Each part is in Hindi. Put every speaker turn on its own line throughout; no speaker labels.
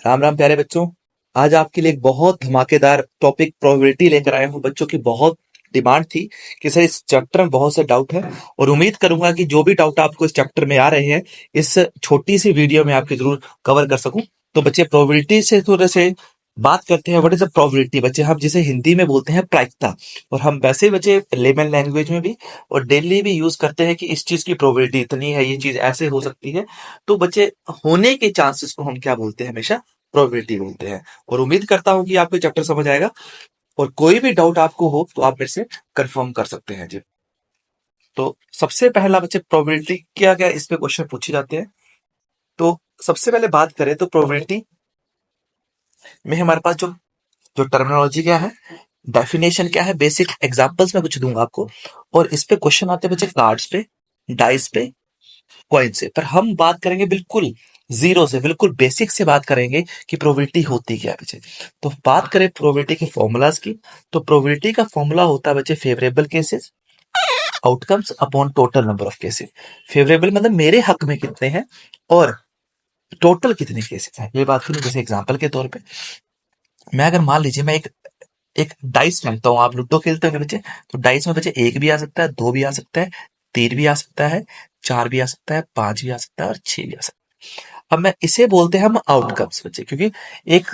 राम राम प्यारे बच्चों। आज आपके लिए एक बहुत धमाकेदार टॉपिक प्रोबेबिलिटी लेकर आया हूं। बच्चों की बहुत डिमांड थी कि सर इस चैप्टर में बहुत से डाउट है, और उम्मीद करूंगा कि जो भी डाउट आपको इस चैप्टर में आ रहे हैं इस छोटी सी वीडियो में आपके जरूर कवर कर सकूं। तो बच्चे प्रोबेबिलिटी से थोड़े से बात करते हैं। व्हाट इज अ प्रोबेबिलिटी बच्चे, हम जिसे हिंदी में बोलते हैं प्रायिकता, और हम वैसे बच्चे लेमन लैंग्वेज में भी और डेली भी यूज करते हैं कि इस चीज की प्रोबेबिलिटी इतनी है, ये चीज ऐसे हो सकती है। तो बच्चे होने के चांसेस को हम क्या बोलते हैं, हमेशा प्रोबेबिलिटी बोलते हैं। और उम्मीद करता हूं कि आपको चैप्टर समझ आएगा, और कोई भी डाउट आपको हो तो आप मेरे से कंफर्म कर सकते हैं जी। तो सबसे पहला बच्चे प्रोबेबिलिटी क्या क्या इस पे क्वेश्चन पूछे जाते हैं। तो सबसे पहले बात करें तो प्रोबेबिलिटी में हमारे पास जो जो टर्मिनोलॉजी क्या है, डेफिनेशन क्या है, बेसिक एग्जांपल्स में कुछ दूंगा आपको, और इस पे क्वेश्चन आते हैं बच्चे कार्ड्स पे, डाइस पे, कॉइन से। पर हम बात करेंगे बिल्कुल जीरो से, बिल्कुल बेसिक से बात करेंगे कि प्रोबेबिलिटी होती क्या है बच्चे। तो बात करें प्रोबेबिलिटी के फॉर्मूलाज की, तो प्रोबेबिलिटी का फॉर्मूला होता है बच्चे favourable cases outcomes upon total number of cases. Favourable मतलब मेरे हक में कितने हैं, और टोटल कितने केसेस हैं। ये बात करूं जैसे एग्जांपल के तौर पे, मैं अगर मान लीजिए मैं एक एक डाइस फेंकता हूँ। आप लूडो खेलते होंगे बच्चे, तो डाइस में बच्चे एक भी आ सकता है, दो भी आ सकता है, तीन भी आ सकता है, चार भी आ सकता है, पांच भी आ सकता है, और छह भी आ सकता है। अब मैं इसे बोलते हैं हम आउटकम्स बच्चे, क्योंकि एक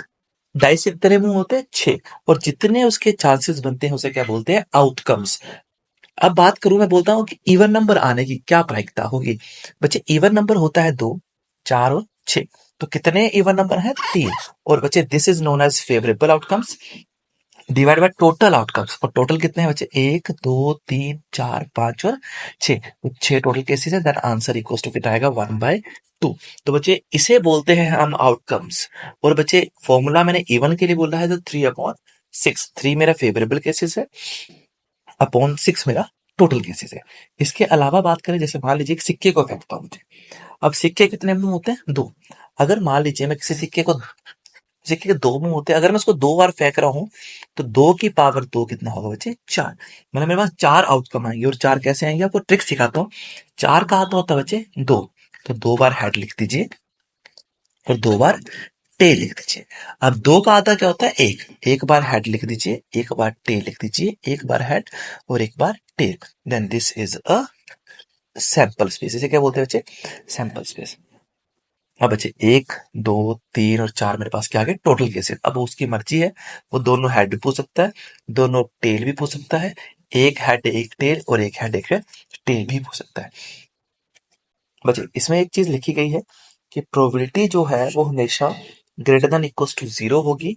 डाइस के कितने मुंह होते हैं, छह, और जितने उसके चांसेस बनते हैं उसे क्या बोलते हैं, आउटकम्स। अब बात करूं, मैं बोलता हूं कि इवन नंबर आने की क्या प्रायिकता होगी। बच्चे इवन नंबर होता है दो, चार और छह। तो कितने इवन नंबर हैं, तीन। और बच्चे this is known as favourable outcomes divide by total outcomes. और टोटल कितने हैं बच्चे, एक दो तीन चार पांच और छह। तो छह टोटल केसेस है, दैट आंसर इक्वल टू कितना आएगा, 1/2। तो बच्चे इसे बोलते हैं हम आउटकम्स। और बच्चे फॉर्मूला मैंने इवन के लिए बोला है तो 3/6, 3 मेरा फेवरेबल केसेस है, अपॉन 6 मेरा टोटल केसेस है। इसके अलावा बात करें, जैसे मान लीजिए एक सिक्के को फेंकता हूं मुझे। अब सिक्के कितने मुंह होते हैं, दो। अगर मान लीजिए मैं किसी सिक्के के दो मुंह होते हैं, अगर मैं उसको दो बार फेंक रहा हूं, तो दो की पावर दो कितना होगा बच्चे, चार। मतलब मेरे पास चार आउटकम आएंगे। और चार कैसे आएंगे, आपको ट्रिक सिखाता हूँ। चार का आता होता है बच्चे दो, तो दो बार हेड लिख दीजिए और दो बार टेल लिख दीजिए। अब दो का आता क्या होता है, एक, एक बार हेड लिख दीजिए, एक बार टेल लिख दीजिए, एक बार हेड और एक बार tail. Then this is a sample space. इसे क्या बोलते हैं बच्चे, सैंपल स्पेस। अब बच्चे एक, दो, तीन और चार मेरे पास क्या आ गए, टोटल केसेस। अब उसकी मर्जी है, वो दोनों हेड भी पूछ सकता है, दोनों टेल भी पूछ सकता है, एक हेड एक टेल और एक हेड एक टेल भी पूछ सकता है। बच्चे इसमें एक चीज लिखी गई है कि प्रोबेबिलिटी जो है वो हमेशा greater than equals to zero होगी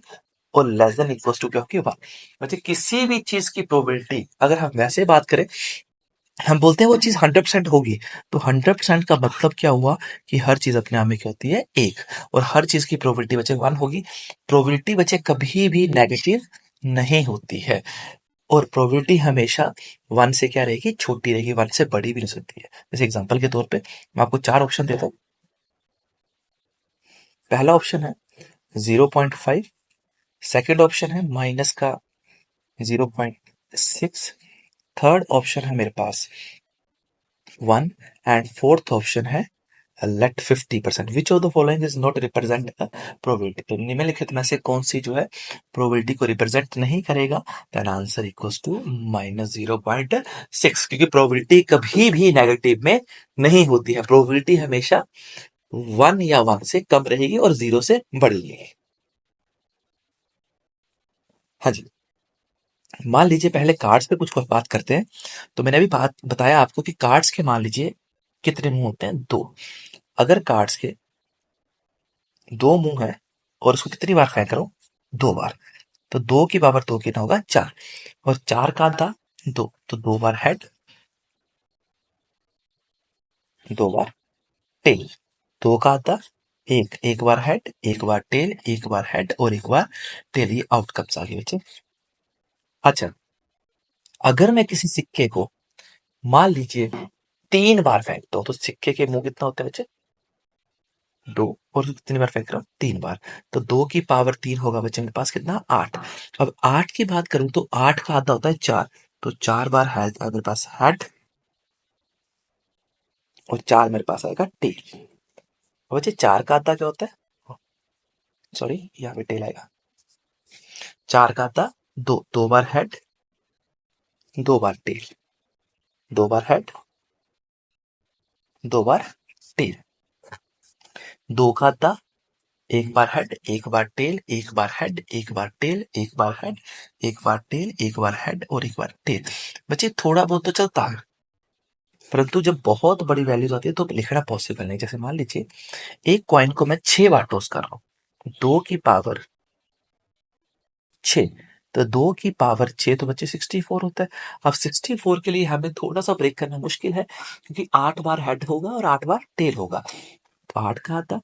और लेस देन इक्वल्स टू क्या होगी, वन। बच्चे किसी भी चीज की प्रोबेबिलिटी अगर हम वैसे बात करें, हम बोलते हैं वो चीज 100% होगी, तो 100% का मतलब क्या हुआ कि हर चीज अपने आप में क्या होती है, एक। और हर चीज की प्रोबेबिलिटी बच्चे वन होगी। प्रोबेबिलिटी बच्चे कभी भी नेगेटिव नहीं होती है, और प्रोबेबिलिटी हमेशा वन से क्या रहेगी, छोटी रहेगी, वन से बड़ी भी नहीं सकती है। जैसे एग्जांपल के तौर पे मैं आपको चार ऑप्शन देता हूँ। पहला ऑप्शन है 0.5, सेकेंड ऑप्शन है माइनस का 0.6, थर्ड ऑप्शन है मेरे पास वन, एंड फोर्थ ऑप्शन है let 50%। Which of the following is not represent probability. तो निम्नलिखित में से कौन सी जो है प्रोबेबिलिटी को रिप्रेजेंट नहीं करेगा, देन आंसर इक्वल्स टू -0.6। क्योंकि प्रोबेबिलिटी कभी भी नेगेटिव में नहीं होती है, प्रोबेबिलिटी हमेशा वन या वन से कम रहेगी और जीरो से बढ़ेगी। हाँ जी। मान लीजिए पहले कार्ड्स पे कुछ बात करते हैं। तो मैंने अभी बात बताया आपको कि कार्ड्स के मान लीजिए कितने मुंह होते हैं, दो। अगर कार्ड्स के दो मुंह है और उसको कितनी बार फेंक रहा हूं, दो बार, तो दो की पावर दो कितना होगा, चार। और चार का था दो, तो दो बार हेड, दो बार टेल। दो का था एक, एक बार हेड, एक बार टेल, एक बार हेड और एक बार टेल। ये आउटकम्स आ गए बच्चे। अच्छा, अगर मैं किसी सिक्के को मान लीजिए तीन बार फेंकता हूं, तो सिक्के के मुंह कितना होते हैं बच्चे, दो। और कितनी बार फेंक रहा हूं, तीन बार। तो दो की पावर तीन होगा बच्चे मेरे पास कितना, आठ। अब आठ की बात करूं तो आठ का आधा होता है चार, तो चार बार है मेरे पास हेड और चार मेरे पास आएगा टेल। अब बच्चे चार का आधा क्या होता है, सॉरी, यहाँ पे टेल आएगा। 4 का आता 2, 2 बार हेड, 2 बार टेल, 2 बार हेड, 2 बार टेल। 2 का आता 1 बार हेड, 1 बार टेल, 1 बार हेड, 1 बार टेल, 1 बार हेड, 1 बार टेल, 1 बार हेड और 1 बार टेल। बच्चे थोड़ा बहुत तो चलता है, परंतु जब बहुत बड़ी वैल्यूज आती है तो लिखना पॉसिबल नहीं। जैसे मान लीजिए एक कॉइन को मैं 6 बार टॉस कर रहा हूँ, 2 की पावर 6, तो 2 की पावर 6 तो बच्चे 64 होता है। अब 64 के लिए हमें थोड़ा सा ब्रेक करना मुश्किल है, क्योंकि 8 बार हेड होगा और 8 बार टेल होगा। तो 8 का आधा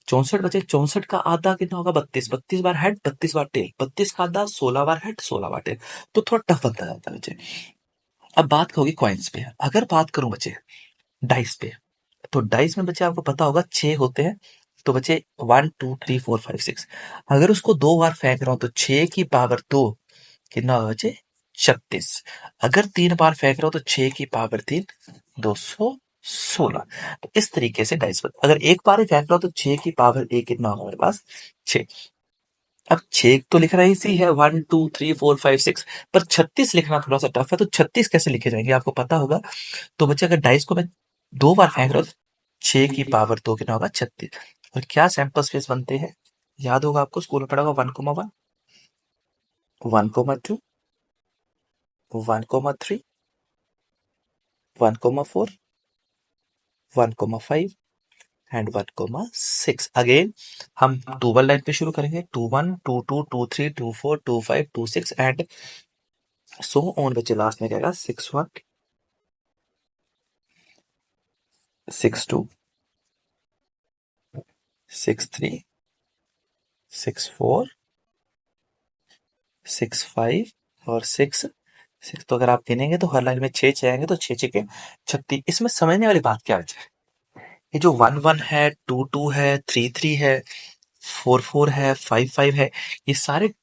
64 बचे, 64 का आधा कितना होगा 32, 32 बार हेड, 32 बार टेल, 32 का आधा 16 बार हेड, 16 बार टेल। तो थोड़ा टफ बनता जाता है बच्चे। अब बात होगी कॉइन्स पे। अगर बात करूं बच्चे डाइस पे, तो डाइस में बच्चे आपको पता होगा 6 होते हैं। तो बच्चे 1 2 3 4 5 6, अगर उसको 2 बार फेंक रहा हूं तो 6 की पावर 2 कितना होगा बच्चे 36। अगर 3 बार फेंक रहा हूं तो 6 की पावर 3 216। तो इस तरीके से डाइस पर अगर एक बार ही फेंक रहा हूं तो 6 की पावर एक कितना होगा मेरे पास 6। अब 6 तो लिखना इजी है, 1 2 3 4 5 6, पर 36 लिखना थोड़ा सा टफ है। तो 36 कैसे लिखे जाएंगे आपको पता होगा। तो बच्चे अगर डाइस को मैं 2 बार फेंक रहा हूं, 6 की पावर 2 कितना होगा 36। और क्या सैंपल स्पेस बनते हैं, याद होगा आपको, स्कूल में पढ़ा होगा 1,1, 1,2, 1,3, 1,4, 1,5 एंड 1,6। अगेन हम डबल लाइन पे शुरू करेंगे, 2 1 2 2 2 3 2 4 2 5 2 6 एंड सो ऑन। बच्चे लास्ट में क्या आएगा 6 1 6 2 6 3 6 4 6 5 और 6 6। तो अगर आप गिनेंगे तो हर लाइन में 6 6 आएंगे, तो 6 6 के 36। इसमें समझने वाली बात क्या है, ये जो 1 1 है, 2 2 है, 3 3 है, 4 4 है, 5 5 है, ये सारे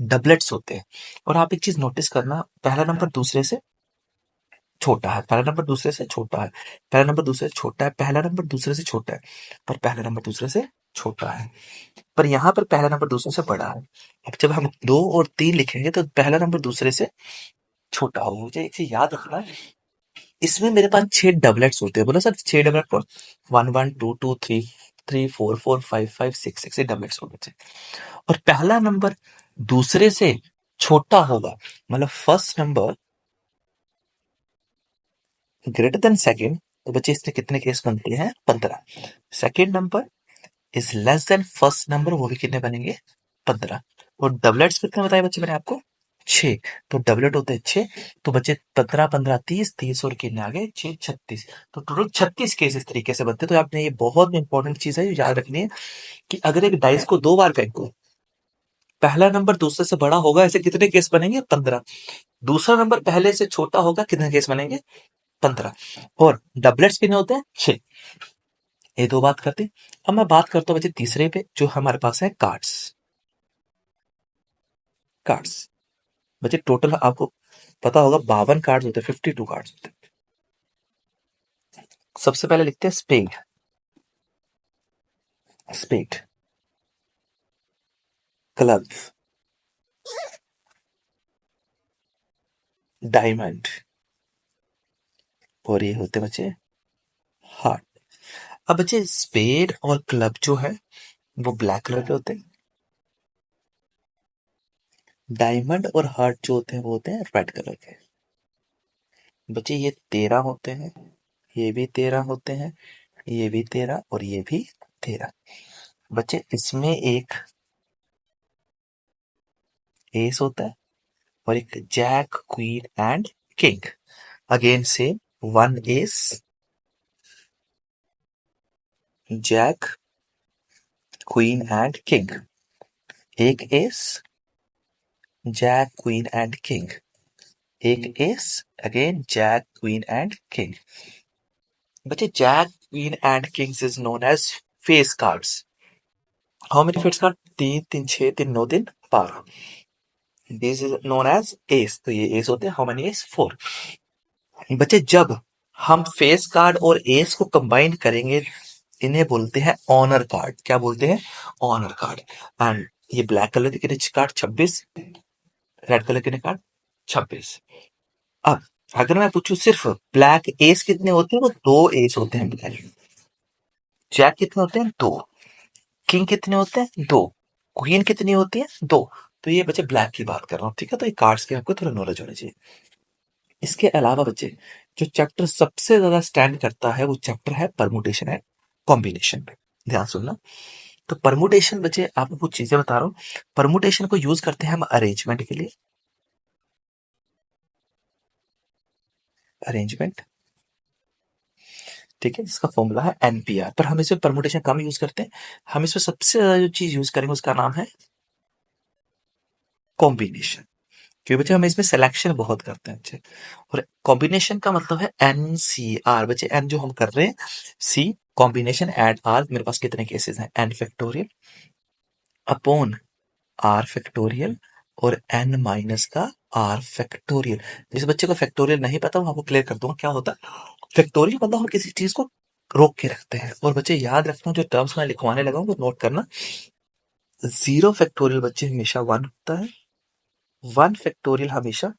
डबलेट्स होते हैं। और आप एक चीज नोटिस करना, पहला नंबर दूसरे से छोटा है, पहला नंबर दूसरे से छोटा है, पहला नंबर दूसरे से छोटा है, पहला नंबर दूसरे से छोटा है, पर पहला नंबर दूसरे से छोटा है, पर यहाँ पर पहला नंबर दूसरे से बड़ा है। अब जब हम 2 और 3 लिखेंगे तो पहला नंबर दूसरे से छोटा होगा। मुझे एक चीज याद रखना है, इसमें मेरे पास 6 डबलेट्स होते हैं। बोलो सर 6 डबलेट कौन, 1 1 2 2 3 3 4 4 5 5 6 6 डबलेट्स होते हैं। और पहला नंबर दूसरे से छोटा होगा, मतलब first number greater than second. तो बच्चे इससे कितने केस बनते हैं 15। Second number is less than first number, वो भी कितने बनेंगे 15। और डबलेट्स कितने बताए बच्चे मैंने आपको 6। तो डबलेट होते हैं 6। तो बच्चे 15 15 30 30 और कितने आ गए 6 36। तो टोटल 36 केस इस तरीके से बनते हैं। तो आपने ये बहुत इंपॉर्टेंट चीज है याद रखनी है कि अगर एक डाइस को 2 बार फेंको, पहला नंबर दूसरे से बड़ा होगा, ऐसे कितने केस बनेंगे 15। दूसरा नंबर पहले से छोटा होगा, कितने केस बनेंगे 15। और डबलेट्स कितने होते हैं 6। ये 2 बात करते हैं। अब मैं बात करता हूँ बच्चे तीसरे पे, जो हमारे पास है कार्ड्स। कार्ड्स बच्चे टोटल आपको पता होगा 52 कार्ड्स होते हैं, 52 कार्ड्स होते हैं। सबसे पहले लिखते हैं स्पेड, स्पेड, क्लब, डायमंड, और ये होते हैं बच्चे हार्ट। अब बच्चे स्पेड और क्लब जो है वो ब्लैक कलर के होते हैं, डायमंड और हार्ट जो होते हैं वो होते हैं रेड कलर के। बच्चे ये 13 होते हैं, ये भी 13 होते हैं, ये भी 13 और ये भी 13। बच्चे इसमें एक एस होता है और एक jack queen and king. Again से 1 ace, jack queen and king, एक ace, jack queen and king, एक ace, again jack queen and king. बच्चे jack queen and kings is known as face cards. How many face card, 3 3 6 3 9 3 12। This is known as ace, तो ये एस होते हैं। How many ace 4। बच्चे जब हम फेस कार्ड और एस को कंबाइन करेंगे इन्हें बोलते हैं ऑनर कार्ड। क्या बोलते हैं? Honour card. एंड ये ब्लैक कलर के कार्ड 26, रेड कलर के कार्ड 26। अब अगर मैं पूछूं सिर्फ ब्लैक एस कितने होते हैं, वो 2 एस होते हैं ब्लैक। जैक कितने होते हैं? 2। किंग कितने होते हैं? 2। क्वीन कितनी होती है? 2। तो ये बच्चे ब्लैक की बात कर रहा हूँ, ठीक है। तो ये कार्ड्स की आपको थोड़ा नॉलेज होनी चाहिए। इसके अलावा बच्चे जो चैप्टर सबसे ज्यादा स्टैंड करता है वो चैप्टर है परमुटेशन एंड कॉम्बिनेशन पे। ध्यान सुनना। तो परमुटेशन बच्चे आपको कुछ चीजें बता रहा हूँ। परमुटेशन को यूज करते हैं हम अरेंजमेंट के लिए। अरेंजमेंट, ठीक है, जिसका फॉर्मूला है एनपीआर। पर हम इसमें परमुटेशन कम यूज करते हैं। हम इसमें सबसे ज्यादा जो चीज यूज करेंगे उसका नाम है कॉम्बिनेशन। क्योंकि बच्चे हम इसमें सिलेक्शन बहुत करते हैं बच्चे। और कॉम्बिनेशन का मतलब है एनसीआर बच्चे। एन जो हम कर रहे हैं, सी कॉम्बिनेशन एड आर। मेरे पास कितने केसेस हैं? N factorial upon r factorial और एन माइनस का आर फैक्टोरियल। जिस बच्चे को फैक्टोरियल नहीं पता, वो आपको क्लियर कर दूंगा क्या होता है फैक्टोरियल। मतलब हम किसी चीज को रोक के रखते हैं। और बच्चे याद रखना, जो टर्म्स मैं लिखवाने लगा हूं वो नोट करना। जीरो फैक्टोरियल बच्चे हमेशा 1 होता है। 1 फैक्टोरियल हमेशा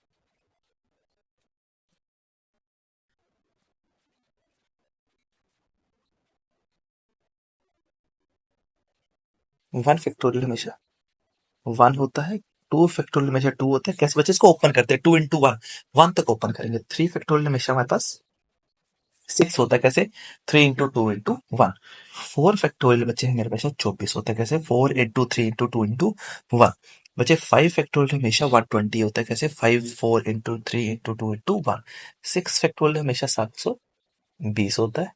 1 फैक्टोरियल हमेशा 1 होता है। 2 फैक्टोरियल हमेशा 2 होता है। कैसे बच्चे इसको ओपन करते हैं? 2 इंटू 1, 1 तक ओपन करेंगे। 3 फैक्टोरियल हमेशा हमारे पास 6 होता है। कैसे? 3 इंटू 2 इंटू 1। 4 फैक्टोरियल बच्चे हैं मेरे पास 24 होता है। कैसे? 4 इंटू 3 इंटू 2 इंटू 1। बच्चे 5 फैक्टोरियल हमेशा 120 होता है। कैसे? 5 4 इंटू 3 इंटू 2 इंटू 1। 6 फैक्टोरियल हमेशा 720 होता है।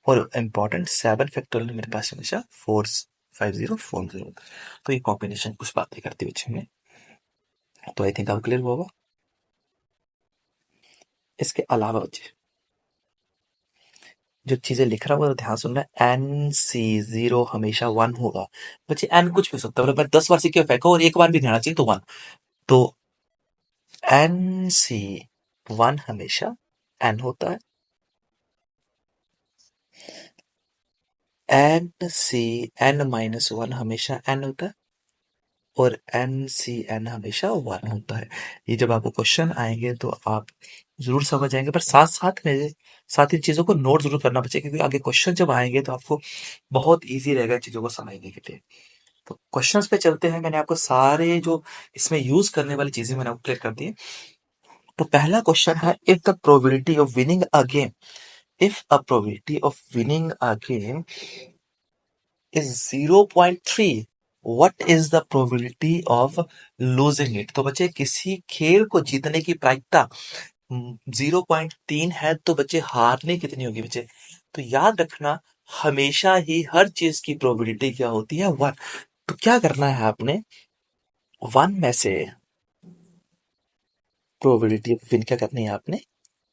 और इंपॉर्टेंट 7 फैक्टोरियल मेरे पास हमेशा 45040 होता है। तो ये कॉम्बिनेशन कुछ बातें करते बच्चे में। तो आई थिंक अब क्लियर हुआ होगा। इसके अलावा बच्चे जो चीजें लिख रहा हूँ वो ध्यान सुनना। एन सी जीरो हमेशा 1 होगा। बच्चे एन कुछ भी हो सकता है। मतलब मैं 10 बार सीखे फेंको और एक बार भी नहीं आना चाहिए तो 1। तो एन सी 1 हमेशा एन होता है। एन सी एन माइनस 1 हमेशा एन होता है। और एन सी एन हमेशा 1 होता है। ये जब आपको क्वेश्चन आएंगे तो आप जरूर समझ आएंगे। पर साथ साथ में साथ इन चीजों को नोट जरूर करना बच्चे, क्योंकि आगे क्वेश्चन जब आएंगे तो आपको बहुत ईजी रहेगा इन चीजों को समझने के लिए। तो क्वेश्चंस पे चलते हैं। मैंने आपको सारे जो इसमें यूज करने वाली चीजें मैंने आपको क्लियर कर दी है। तो पहला क्वेश्चन है, if the probability of winning a game, if a probability of winning a game is 0.3, what is the probability of losing it. तो बच्चे किसी खेल को जीतने की प्रायिकता 0.3 है, तो बच्चे हारने कितनी होगी बच्चे? तो याद रखना, हमेशा ही हर चीज की प्रोबेबिलिटी क्या होती है? 1। तो क्या करना है आपने? 1 में से प्रोबेबिलिटी ऑफ विन क्या करनी है आपने?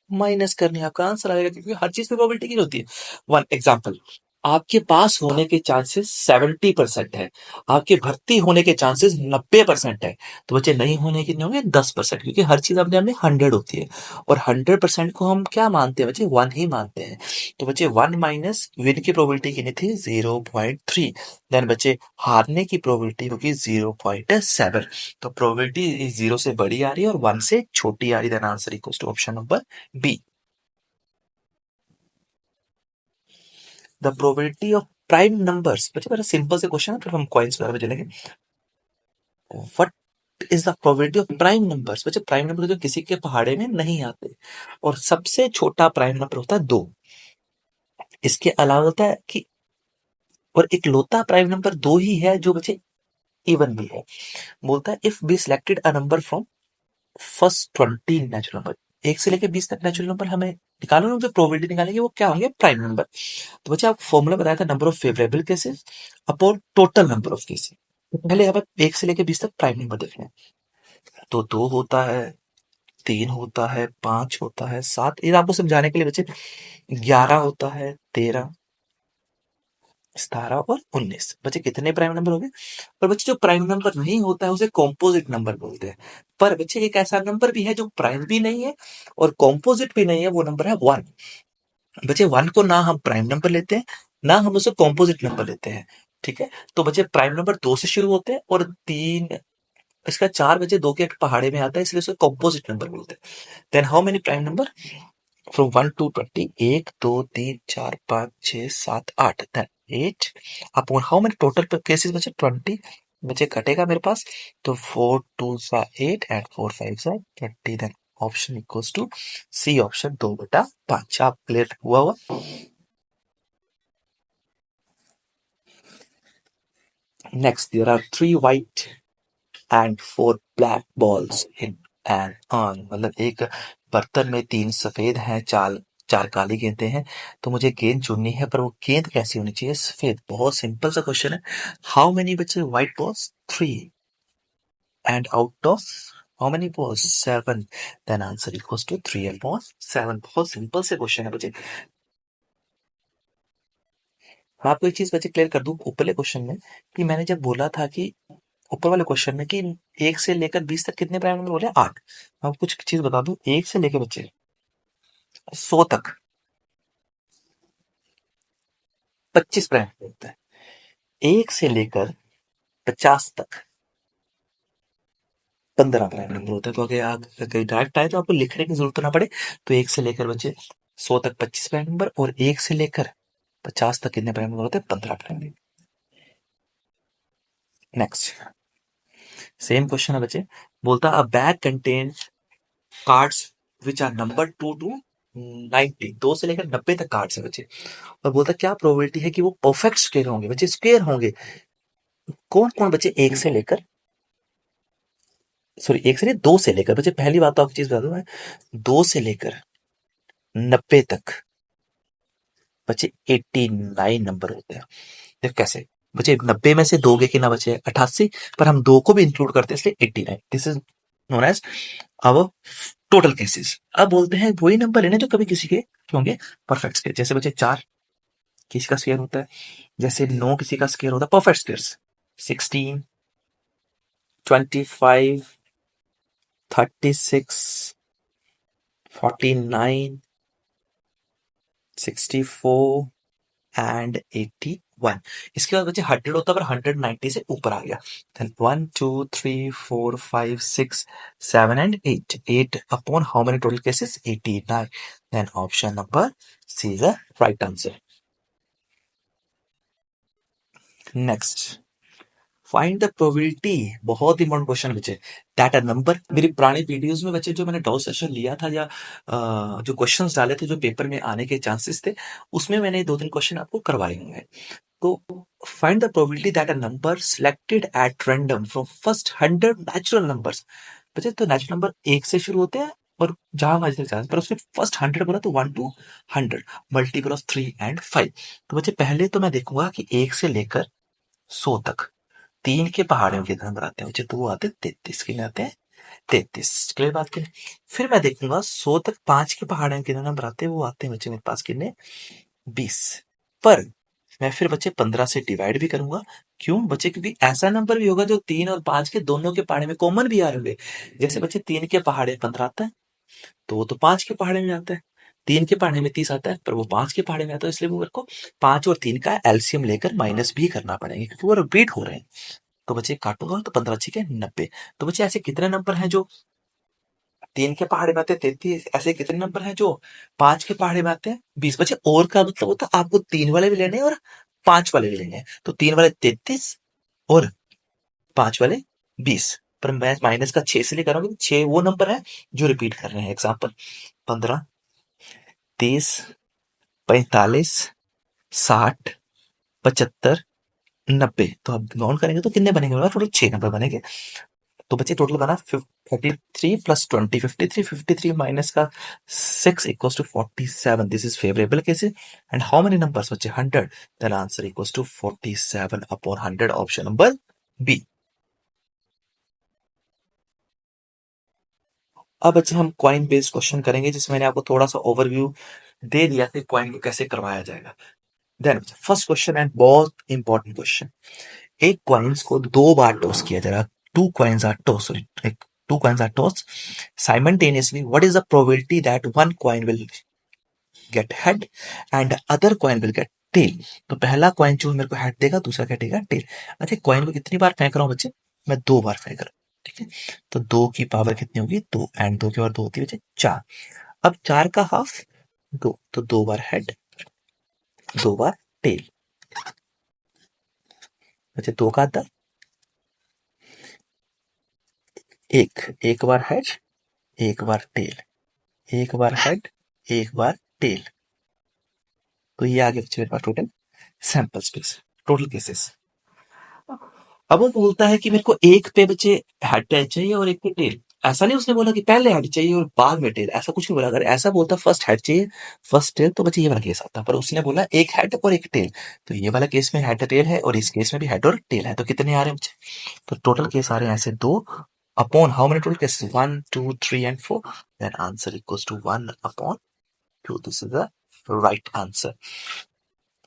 माइनस करनी है। आपका आंसर आएगा, क्योंकि हर चीज में प्रोबेबिलिटी की होती है 1। एग्जाम्पल, आपके पास होने के चांसेस 70% है, आपके भर्ती होने के चांसेस 90% है। तो बच्चे नहीं होने कितने होंगे? 10%, क्योंकि हर चीज अपने आप में 100 होती है। और 100% को हम क्या मानते हैं बच्चे? 1 ही मानते हैं। तो बच्चे 1 माइनस विन की प्रोबेबिलिटी कितनी थी? 0.3। देन बच्चे हारने की प्रोबेबिलिटी होगी 0.7। तो प्रोबेबिलिटी 0 से बड़ी आ रही है और 1 से छोटी आ रही है। Then answer equals to option number B. The probability of prime numbers. बच्चे बड़ा सिंपल से क्वेश्चन है, फिर हम कॉइन्स वगैरह में चलेंगे। What is the probability of prime numbers? बच्चे प्राइम नंबर जो किसी के पहाड़े में नहीं आते, और सबसे छोटा प्राइम नंबर होता है 2। इसके अलावा होता है कि और इकलौता प्राइम नंबर 2 ही है जो बच्चे इवन भी है। बोलता है if be selected a number from first 20 natural number. 1 से लेकर 20 तक नेचुरल नंबर हमें निकालो ना, जो प्रोबेबिलिटी निकालेंगे वो क्या होंगे? Prime number. तो बच्चे आपको फॉर्मूला बताया था, number of favourable cases upon total number of cases. तो पहले हमें 1 से लेकर 20 तक प्राइम नंबर देखना है। तो 2 होता है, 3 होता है, 5 होता है, 7। ये आपको समझाने के लिए बच्चे 11 होता है, 13, 17 और 19। बच्चे कितने प्राइम नंबर हो गए? पर बच्चे जो प्राइम नंबर नहीं होता है उसे कॉम्पोजिट नंबर बोलते हैं। पर बच्चे एक ऐसा नंबर भी है जो प्राइम भी नहीं है और कॉम्पोजिट भी नहीं है, वो नंबर है 1। बच्चे 1 को ना हम प्राइम नंबर लेते हैं, ना हम उससे कॉम्पोजिट नंबर लेते हैं। ठीक है, तो बच्चे प्राइम नंबर 2 से शुरू होते हैं और 3, इसका 4 बच्चे 2 के पहाड़े में आता है, इसलिए उसे कॉम्पोजिट नंबर बोलते हैं। Then how many prime number from 1 to 20? 1 2 3 4 5 6 7 8, then 8 upon how many total cases बचे? 20 बचे, कटेगा मेरे पास, तो 4 2 सा 8 एंड 4 5 सा 20, then option equals to C option 2/5। आप क्लियर हुआ? Next, there are 3 white and 4 black balls in an urn। मतलब एक बर्तन में 3 सफेद हैं, 4 काली गेंदें हैं। तो मुझे गेंद चुननी है, पर वो गेंद कैसी होनी चाहिए? सफेद। बहुत सिंपल सा क्वेश्चन है। हाउ मेनी बचे white balls? 3 and out of how many balls? 7, then answer equals to 3/7। बहुत सिंपल से क्वेश्चन है बच्चे। मैं आपको एक चीज बच्चे क्लियर कर दूं ऊपरले क्वेश्चन में, कि मैंने जब बोला था कि ऊपर वाले क्वेश्चन में कि 1 से लेकर 20 तक कितने प्राइम नंबर बोले? 8। मैं आपको कुछ चीज बता दूं, 1 से लेकर बच्चे 100 तक 25 प्राइम नंबर होता है। 1 से लेकर 50 तक 15 प्राइम नंबर होता है। तो अगर आप कहीं डायरेक्ट आए तो आपको लिखने की जरूरत ना पड़े। तो 1 से लेकर बच्चे 100 तक 25 प्राइम नंबर, और 1 से लेकर 50 तक कितने प्राइम नंबर होते हैं? 15 prime number. Next same question है बच्चे। बोलता a bag contain cards which are number 2 to 90। 2 से लेकर 90 तक कार्ड्स है बच्चे, और बोलता क्या प्रोबेबिलिटी है कि वो परफेक्ट स्क्वायर होंगे? बच्चे स्क्वायर होंगे। कौन कौन बच्चे? 1 से लेकर, सॉरी 1 से नहीं, 2 से लेकर बच्चे। पहली बात तो आपको चीज बता दूं मैं, 2 से लेकर 90 तक बच्चे 89 नंबर होते हैं। देखो कैसे बच्चे, 90 में से दोगे कि ना बचे 88, पर हम 2 को भी इंक्लूड करते हैं, इसलिए 89। This is known as our total cases. अब बोलते हैं वही नंबर लेने जो कभी किसी के होंगे परफेक्ट स्क्वायर। जैसे बच्चे 4 किसी का स्क्वायर होता है, जैसे 9 किसी का स्क्वायर होता है परफेक्ट स्क्वायर। 16, 25, 36, 49, 64 एंड 81। इसके बाद बच्चे 100 होता है, पर 190 से ऊपर आ गया। Then 1 2 3 4 5 6 7 and 8। 8 upon how many total cases? 89। Then option number C is the right answer. Next, find the probability. बहुत इंपॉर्टेंट क्वेश्चन बच्चे। दैट अ नंबर, मेरी पुरानी वीडियोस में बच्चे जो मैंने डॉ सेशन लिया था, या जो क्वेश्चंस डाले थे जो पेपर में आने के चांसेस थे, उसमें मैंने 2-3 क्वेश्चन आपको करवाए हैं। तो find the probability that a number selected at random from first 100 natural numbers. बच्चे तो नेचुरल नंबर 1 से शुरू होते हैं, और जहां मर्जी तक पर उसने फर्स्ट 100 बोला, तो 1 to 100 मल्टीपल ऑफ 3 एंड 5। तो बच्चे पहले तो मैं देखूंगा कि 1 से लेकर 100 तक 3 के पहाड़ियों के नंबर आते हैं बच्चे, तो वो आते हैं 33 के में आते हैं 33। क्लियर बात करें। फिर मैं देखूंगा 100 तक 5 के पहाड़ियों के नंबर आते हैं, वो आते हैं बच्चे मेरे पास कितने? 20। पर मैं फिर बच्चे 15 से डिवाइड भी करूंगा। क्यों बच्चे? क्योंकि ऐसा नंबर भी होगा जो 3 और 5 के दोनों के पहाड़े में कॉमन भी आ रहे हैं। जैसे बच्चे 3 के पहाड़े 15 आता है, तो वो तो 5 के पहाड़े में आता है। 3 के पहाड़े में 30 आता है, पर वो 5 के पहाड़े में आता है, इसलिए वो मेरे को 5 और 3 का एलसीएम लेकर माइनस भी करना पड़ेगा, क्योंकि वो रिपीट हो रहे हैं। तो बच्चे काटूंगा तो 15 छीके 90। तो बच्चे ऐसे कितने नंबर हैं जो 3 के पहाड़े में आते हैं? 33। ऐसे कितने नंबर हैं जो 5 के पहाड़े में आते हैं? 20। बच्चे और का मतलब होता है आपको 3 वाले भी लेने हैं और 5 वाले भी लेने हैं। तो 3 वाले 33 और 5 वाले 20। पर मैं माइनस का 6 से लेकर आ रहा हूँ, 6 वो नंबर है जो रिपीट कर रहे हैं। एग्जाम्पल 15, 30, 45, 60, 75, 90। तो अब काउंट करेंगे तो कितने बनेंगे? टोटल 6 नंबर बनेंगे। तो बच्चे टोटल बना 33 प्लस 20, 53। 53 माइनस का 6 equals to 47। This is favourable cases. And how many numbers बच्चे? 100। Then answer equals to 47 upon 100, option number B. अब बच्चे हम क्वाइन बेस्ड क्वेश्चन करेंगे, जिसमें मैंने आपको थोड़ा सा ओवरव्यू दे दिया कि क्वाइन को कैसे करवाया जाएगा। देन फर्स्ट क्वेश्चन एंड बहुत इंपॉर्टेंट क्वेश्चन। एक कॉइन्स को 2 बार टॉस किया जा रहा है। Two coins are toss, sorry, two coins are toss simultaneously. What is the probability that one coin will get head and the other coin will get tail. तो पहला कॉइन जो मेरे को हेड देगा, दूसरा क्या देगा, टेल। अच्छा, कॉइन को कितनी बार फेंक रहा हूँ बच्चे, मैं 2 बार फेंक रहा हूँ, ठीक है। तो 2 की पावर कितनी होगी, 2, एंड 2 की पावर 2 होती है बच्चे 4। अब 4 का हाफ 2, तो 2 बार हेड, 2 बार टेल। अच्छा, 2 का आधा, एक बार हेड, एक बार टेल, एक बार हेड, एक बार टेल। तो ये आगे बच्चे मेरे पास total sample space, total cases. अब वो बोलता है कि मेरे को एक पे बच्चे हेड चाहिए और एक पे टेल। ऐसा नहीं उसने बोला कि पहले हेड चाहिए और बाद में टेल, ऐसा कुछ नहीं बोला। अगर ऐसा बोलता फर्स्ट हेड चाहिए फर्स्ट टेल, तो बच्चे ये वाला केस आता। पर उसने बोला एक हेड और एक टेल, तो ये वाला केस में हेड टेल है और इस केस में भी हेड और टेल है। तो कितने आ रहे हैं बच्चे, तो टोटल केस आ रहे हैं ऐसे 2 upon how many total cases, 1 2 3 and 4, then answer equals to 1 upon 2। This is the right answer.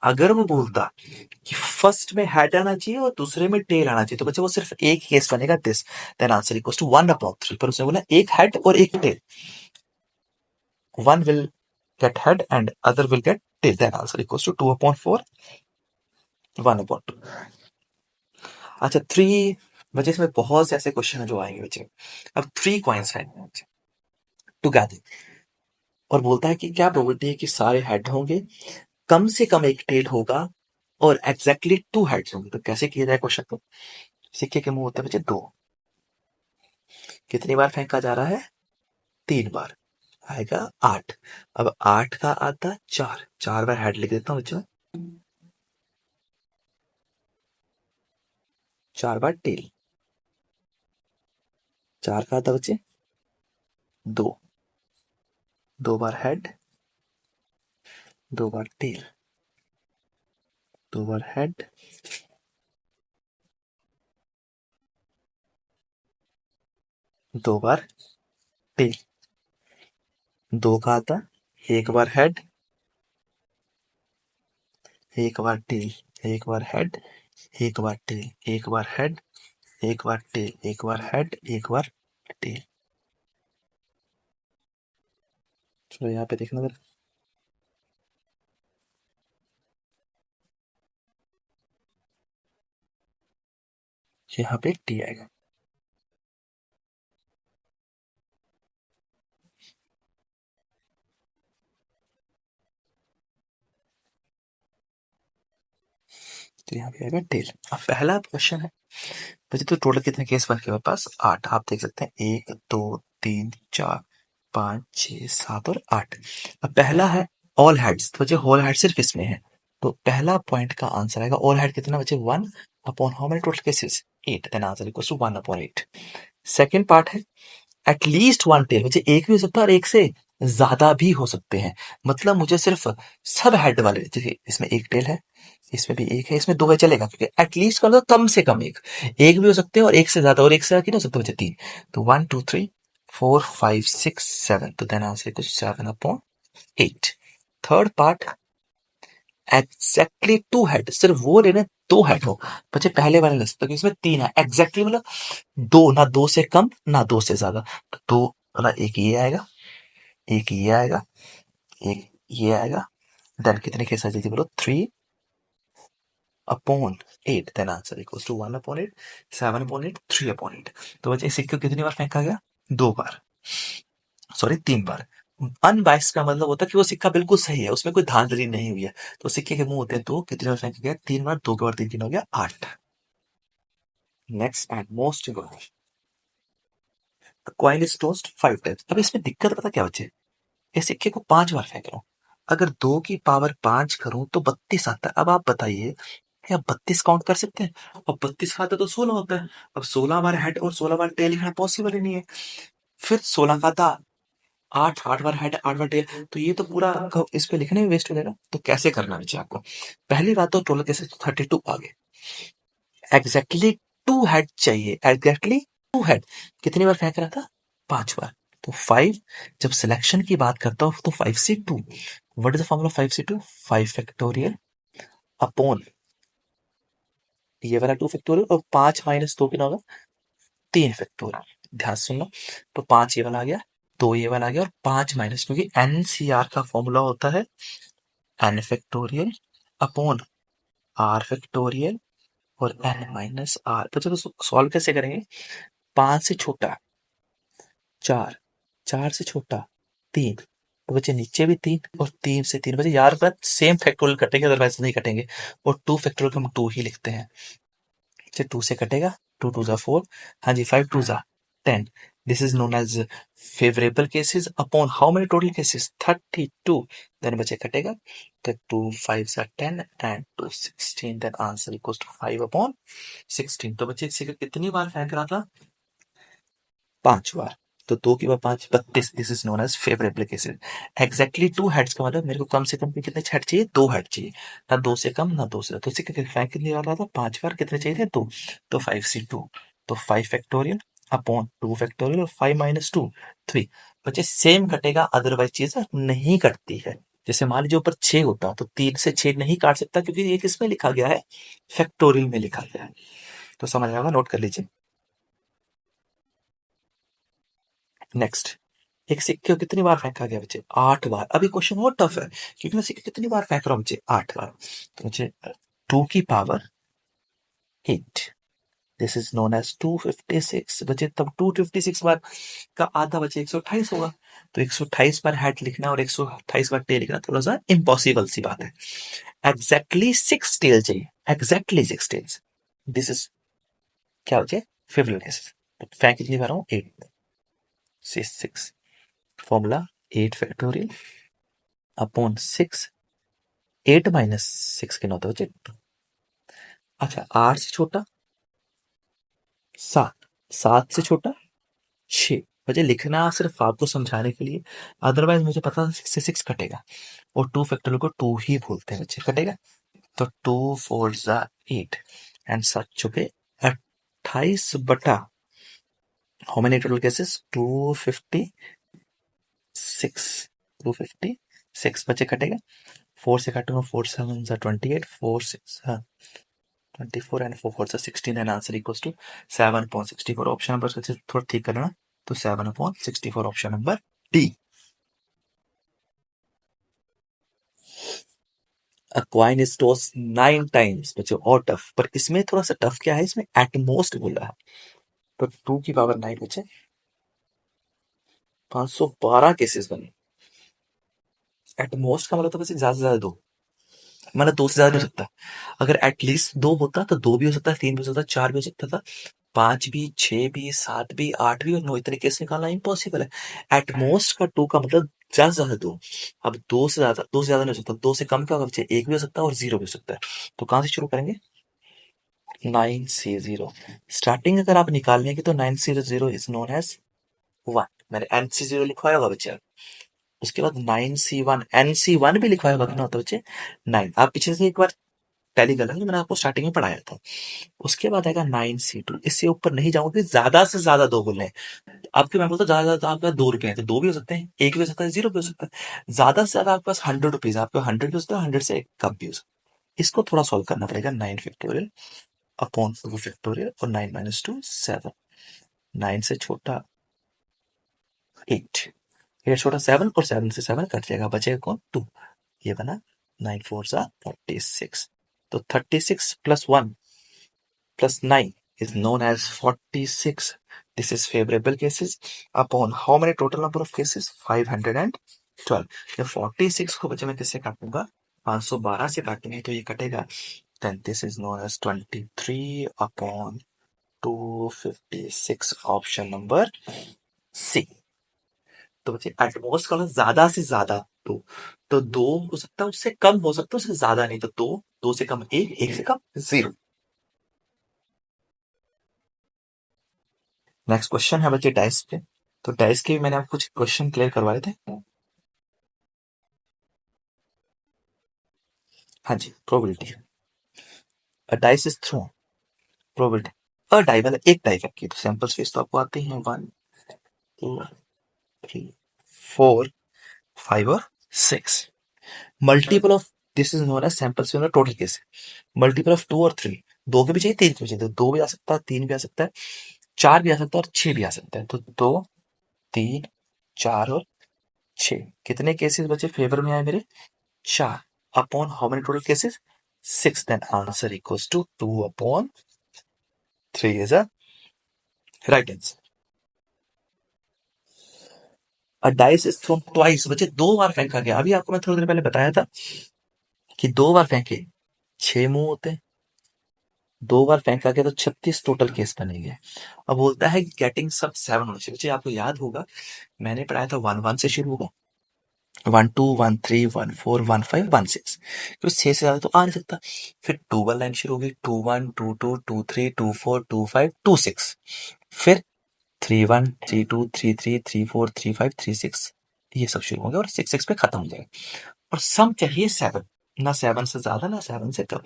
अगर वो बोलता कि फर्स्ट में हेड आना चाहिए और दूसरे में टेल आना चाहिए, तो बच्चे वो सिर्फ एक केस बनेगा this, then answer equals to 1/3। पर उसने बोला एक हेड और एक tail, one will get head and other will get tail, then answer equals to 2/4, 1/2। अच्छा, 3 बच्चे, इसमें बहुत से ऐसे क्वेश्चन है जो आएंगे बच्चे। अब 3 कॉइन्स हैं टुगेदर, और बोलता है कि क्या प्रोबेबिलिटी है कि सारे हेड होंगे, कम से कम एक टेल होगा, और एग्जैक्टली 2 हेड्स होंगे। तो कैसे किया जाए क्वेश्चन को, सिक्के के मुंह होते हैं बच्चे 2, कितनी बार फेंका जा रहा है, 3 बार, आएगा 8। अब 8 का आता 4, 4 बार हेड लिख देता हूँ बच्चों, 4 बार टेल, 4 का आता बच्चे 2, 2 बार हेड, 2 बार टेल, 2 बार हेड, 2 बार टेल। 2 का आता 1 बार हेड, 1 बार टेल, 1 बार हेड, 1 बार टेल, 1 बार हेड, 1 बार टेल, 1 बार हेड, 1 बार टेल। चलो यहाँ पे देखना जरा, यहाँ पे टी आएगा। तो यहाँ पे आएगा टेल। अब पहला क्वेश्चन है बच्चे, तो टोटल कितने केस बन के हमारे पास 8, आप देख सकते हैं 1 2 3 4 5 6 7 और 8। अब पहला है ऑल हेड्स, तो बच्चे होल हेड सिर्फ इसमें है, तो पहला पॉइंट का आंसर आएगा ऑल हेड कितना बच्चे, 1 upon how many total cases, 8, then answer equals to 1/8। Second part है एटलीस्ट 1 टेल, मुझे एक भी हो सकता है और एक से ज्यादा भी हो सकते हैं। मतलब मुझे सिर्फ सब हेड वाले, जैसे इसमें एक टेल है, इसमें भी एक है, इसमें 2 है, चलेगा, क्योंकि एटलीस्ट का मतलब कम से कम एक, एक भी हो सकते हैं और एक से ज्यादा, और एक से ज्यादा कितने हो सकते हैं बच्चे, 3। तो 1 2 3 4 5 6 7, तो then answer equals 7/8। Third part exactly 2 head, सिर्फ वो लेने 2 हेड हो बच्चे, पहले वाले लिस्ट तक इसमें 3 है, एग्जैक्टली मतलब 2, ना 2 से कम ना 2 से ज्यादा। तो 2 वाला एक ये आएगा, एक ये आएगा, एक ये आएगा, देन कितने केस आ जाएगी बोलो, 3/8, देन आंसर इक्वल्स टू 1/8, 7/8, 3/8। तो बच्चे इस सिक्के को कितनी बार फेंका गया, 2 बार, सॉरी 3 बार। अनबाइस का मतलब होता है कि वो सिक्का बिल्कुल सही है, उसमें कोई धांधली नहीं हुई है। तो सिक्के के मुंह होते हैं 2, कितनी बार फेंका गया, 3 बार, 2 के बाद 3 3 हो गया 8। Next and most important, coin is tossed 5 times. अब इसमें दिक्कत पता क्या बच्चे, इस सिक्के को 5 बार फेंक रहा हूं, अगर 2 की पावर 5 करूं तो 32 आता है। अब आप बताइए, क्या 32 काउंट कर सकते हैं, और 32 खाता तो 16 होता है। अब 16 बार हेड और 16 बार टेल लिखना पॉसिबल ही नहीं है। फिर 16 का था 8, 8 बार हेड 8 बार टेल, तो ये तो पूरा इस पे लिखने में वेस्ट हो जाएगा। तो कैसे करना है आपको, पहली बात तो टोटल कैसे 32 आ गए, एग्जैक्टली 2 हेड चाहिए, एग्जैक्टली 2 हेड, कितनी बार फेंक रहा था, 5 बार। तो 5, जब सिलेक्शन की बात करता हूं तो 5 से 2, व्हाट इज द फॉर्मूला 5 से 2, 5 फैक्टोरियल अपॉन ये वाला 2 फैक्टोरियल, और 5 माइनस 2 कितना होगा, 3 फैक्टोरियल। ध्यान से सुनना, तो 5 ये वाला आ गया, 2 ये वाला आ गया, और 5 माइनस, क्योंकि एनसीआर का फॉर्मूला होता है n factorial upon r factorial और एन माइनस आर। बच्चों तो सॉल्व कैसे करेंगे? 5 से छोटा 4, 4 से छोटा 3, तो बच्चे नीचे भी 3 और 3 से 3 बच्चे यार बात सेम फैक्टोरियल कटेंगे, अदरवाइज नहीं कटेंगे। और 2 फैक्टोरियल हम 2 ही लिखते हैं। बच्चे 2 से कटेगा, 2 2 जा 4, हाँ जी 5 2 जा 10। This is known as favourable cases upon how many total cases? 32। देन बच्चे कटेगा तो 2 5 जा 10 and 2 16। Then answer equals to 5 upon 16। तो बच्चे इसी का कितनी बार फेंक रहा था? 5 बार। तो 2 की बार 5 32। This is known as favourable cases. Exactly 2 heads का मतलब मेरे को कम से कम कितने हेड चाहिए? 2 हेड चाहिए, ना 2 से कम ना 2 से ज्यादा। तो इसी का फेंक कितनी बार रहा था? 5 बार। कितने चाहिए थे? 2। तो 5 से 2, तो 5 फैक्टोरियल अपॉन 2 फैक्टोरियल और 5 माइनस 2 3। बच्चे सेम कटेगा, अदरवाइज चीज नहीं कटती है। जैसे मान लीजिए ऊपर 6 होता तो 3 से 6 नहीं काट सकता, क्योंकि ये किसमें लिखा गया है? फैक्टोरियल में लिखा गया है। तो समझ आएगा, नोट कर लीजिए। नेक्स्ट, एक सिक्के को कितनी बार फेंका गया बच्चे? 8 बार। अभी क्वेश्चन और टफ है, क्योंकि मैं सिक्के कितनी बार फेंक रहा हूँ बच्चे? 8 बार। तो बच्चे 2 की power 8, this is known as 256। बच्चे तब 256 बार का आधा बच्चे 128 होगा। तो 128 बार हेड लिखना और 128 बार टेल लिखना थोड़ा सा इम्पॉसिबल सी बात है। एग्जैक्टली 6 टेल चाहिए, एग्जैक्टली 6 टेल्स। दिस इज क्या बच्चे? Favourite cases. तो फेंक कितनी बार हूँ? 8 से 6। फॉर्मूला 8 फैक्टोरियल अपॉन 6, 8 माइनस 6 के 9 तो बचे 2। अच्छा, 8 से छोटा 7, 7 से छोटा 6। बच्चे लिखना सिर्फ आपको समझाने के लिए, अदरवाइज मुझे पता था 6 से 6 कटेगा। और 2 फैक्टोरियल को 2 ही बोलते हैं बच्चे, कटेगा। तो 2 4 जा 8 एंड 7 चुके 28 बटा हाउ मेनी टोटल केसेस? 256, 256 बच्चे कटेगा। 4 से काटूंगा, 4 7 जा 28, 4 6 24 and 4 4 16 and answer equals to 7.64। Option number से थोड़ा ठीक करना, तो 7/64 option number D. A coin is toss 9 times. बच्चों और टफ, पर इसमें थोड़ा सा टफ क्या है, इसमें एट मोस्ट बोला है। तो 2 की पावर 9 बच्चे 512 केसेस बने। एट मोस्ट का मतलब तो वैसे ज्यादा से ज्यादा 2, मतलब 2 से ज्यादा नहीं हो सकता। अगर एटलीस्ट 2 होता तो 2 भी हो सकता है, 3 भी हो सकता है, 4 भी हो सकता था, 5 भी, 6 भी, 7 भी, 8 भी और 9 इतने केस निकालना इम्पॉसिबल है। एट मोस्ट का 2 का मतलब ज्यादा से ज्यादा 2। अब 2 से ज्यादा नहीं हो सकता। 2 से कम क्या होगा बच्चे? 1 भी हो सकता है और 0 भी हो सकता है। तो कहां से शुरू करेंगे? 9 से 0। स्टार्टिंग अगर आप निकालने की तो 9 से 0 इज नोन एज 1। मैंने NC0 लिखवाया होगा बच्चे। उसके बाद 9C1, NC1 भी लिखवाया होगा। कितना होता है बच्चे? 9। आप पीछे से एक बार टैली कर लेंगे, मैंने आपको स्टार्टिंग में पढ़ाया था। उसके बाद आएगा 9C2। इससे ऊपर नहीं जाऊंगे, ज्यादा से ज्यादा 2 बोलने हैं। आपके मैं बोलता ज्यादा ज्यादा आपके पास 2 रुपए हैं, तो 2 भी हो सकते हैं, 1 भी हो सकता है, 0 भी हो सकता है। ज्यादा से ज्यादा आपके पास 100 रुपीज, आपके 100 भी हो सकता है, 100 से कम भी हो सकता है। इसको थोड़ा सॉल्व करना पड़ेगा। 9 फैक्टोरियल अपॉन 2 फैक्टोरियल और 9 माइनस 2 7। 9 से छोटा 8, 8 छोटा 7 और 7 से 7 कट जाएगा, बचेगा कौन? 2। ये बना 9 4 जा 36। तो 36 plus 1 plus 9 is known as 46. This is favorable cases upon how many total number of cases? 512। जब 46 को बच्चे मैं किससे काटूंगा? 512 से काटेंगे तो ये कटेगा। Then this is known as 23 upon 256 option number C. तो बच्चे एटमोस्ट का मतलब ज्यादा से ज्यादा 2। तो 2 हो सकता है, उससे कम हो सकता है, उससे ज्यादा नहीं। तो 2, 2 से कम 1, 1 से कम 0। नेक्स्ट क्वेश्चन है बच्चे डाइस पे। तो डाइस के भी मैंने आपको कुछ क्वेश्चन क्लियर करवाए थे। हाँ जी, probability. A dice is thrown, probability. A die मतलब एक डाई रखी, तो सैंपल स्पेस तो आपको आते ही हैं 1 2 3 4 5 और 6। Multiple of this is known as sample space total case. Multiple of 2 और 3, 2 के भी चाहिए, 3 के भी चाहिए। तो 2 भी आ सकता है, 3 भी आ सकता है, 4 भी आ सकता है और 6 भी आ सकता है। तो 2 3 4 और 6 कितने केसेस बचे फेवर में आए मेरे? 4 upon how many total cases? 6, then answer equals to 2/3 is a right answer. A dice is thrown twice, बच्चे 2 बार फेंका गया। अभी आपको मैं थोड़ी देर पहले बताया था कि 2 बार फेंके 6 मुंह होते हैं, 2 बार फेंका गया तो 36 टोटल केस बनेंगे। अब बोलता है गेटिंग सब 7 होना चाहिए। बच्चे आपको याद होगा मैंने पढ़ाया था 1 1 से शुरू होगा, 1 2 1 3 1 4 1 5 1 6, तो 6 से ज्यादा तो आ नहीं सकता। फिर 2 1 लाइन शुरू होगी, 2 1 2 2 2 3 2 4 2 5 2 6, फिर 3 1 3 2 3 3 3 4 3 5 3 6, ये सब शुरू होंगे और 6 6 पे खत्म हो जाएगा। और सम चाहिए 7, ना 7 से ज्यादा ना 7 से कम।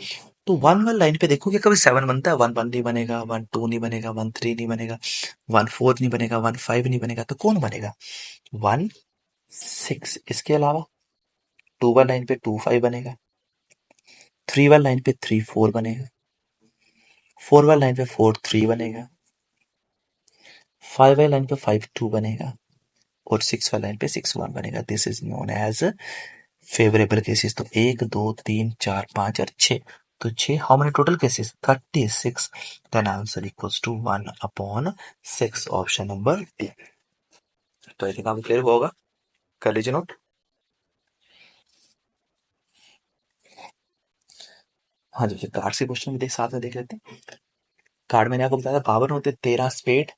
तो 1 1 लाइन पे देखो कि कभी 7 बनता है, 1 1 नहीं बनेगा, 1 2 नहीं बनेगा, 1 3 नहीं बनेगा, 1 4 नहीं बनेगा, 1 5 नहीं बनेगा, तो कौन बनेगा? 1 6। इसके अलावा 2 1 लाइन पे 2 5 बनेगा, 3 1 लाइन पे 3 4 बनेगा, 4 1 लाइन पे 4 3 बनेगा, 5 1 लाइन पे 5 2 बनेगा, और 6 1 लाइन पे 6 1 बनेगा। This is known as favourable cases. तो 1 2 3 4 5 और 6, तो 6 how many total cases? 36। Then answer equals to 1/6, option number D. तो आई थिंक आपको क्लियर हुआ होगा। कर लीजिए नोट। हाँ जी, कार्ड से क्वेश्चन भी देख साथ में देख लेते हैं। कार्ड मैंने आपको बताया 52 होते, 13 spade,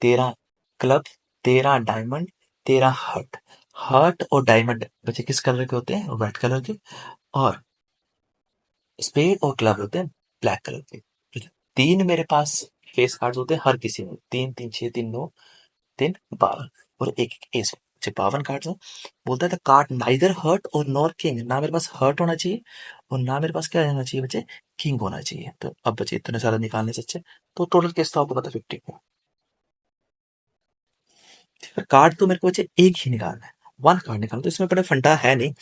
13 club, 13 diamond, 13 heart. Heart और डायमंड बच्चे किस कलर के होते हैं? व्हाइट कलर के। और स्पेड और क्लब होते हैं ब्लैक कलर के। तो 3 मेरे पास फेस कार्ड्स होते हैं हर किसी में, 3 3 6 3 9 3 12, और एक एस, 52 कार्ड्स हैं। बोलता है द कार्ड नाइदर हर्ट और नॉर किंग, ना मेरे पास हर्ट होना चाहिए और ना मेरे पास क्या होना चाहिए बच्चे? किंग होना चाहिए। तो अब बच्चे इतने सारे निकालने से अच्छे, तो टोटल केस तो आपको पता 50 का। कार्ड तो मेरे को बच्चे एक ही निकालना है, 1 कार्ड निकालना, तो इसमें बड़ा फंडा है नहीं।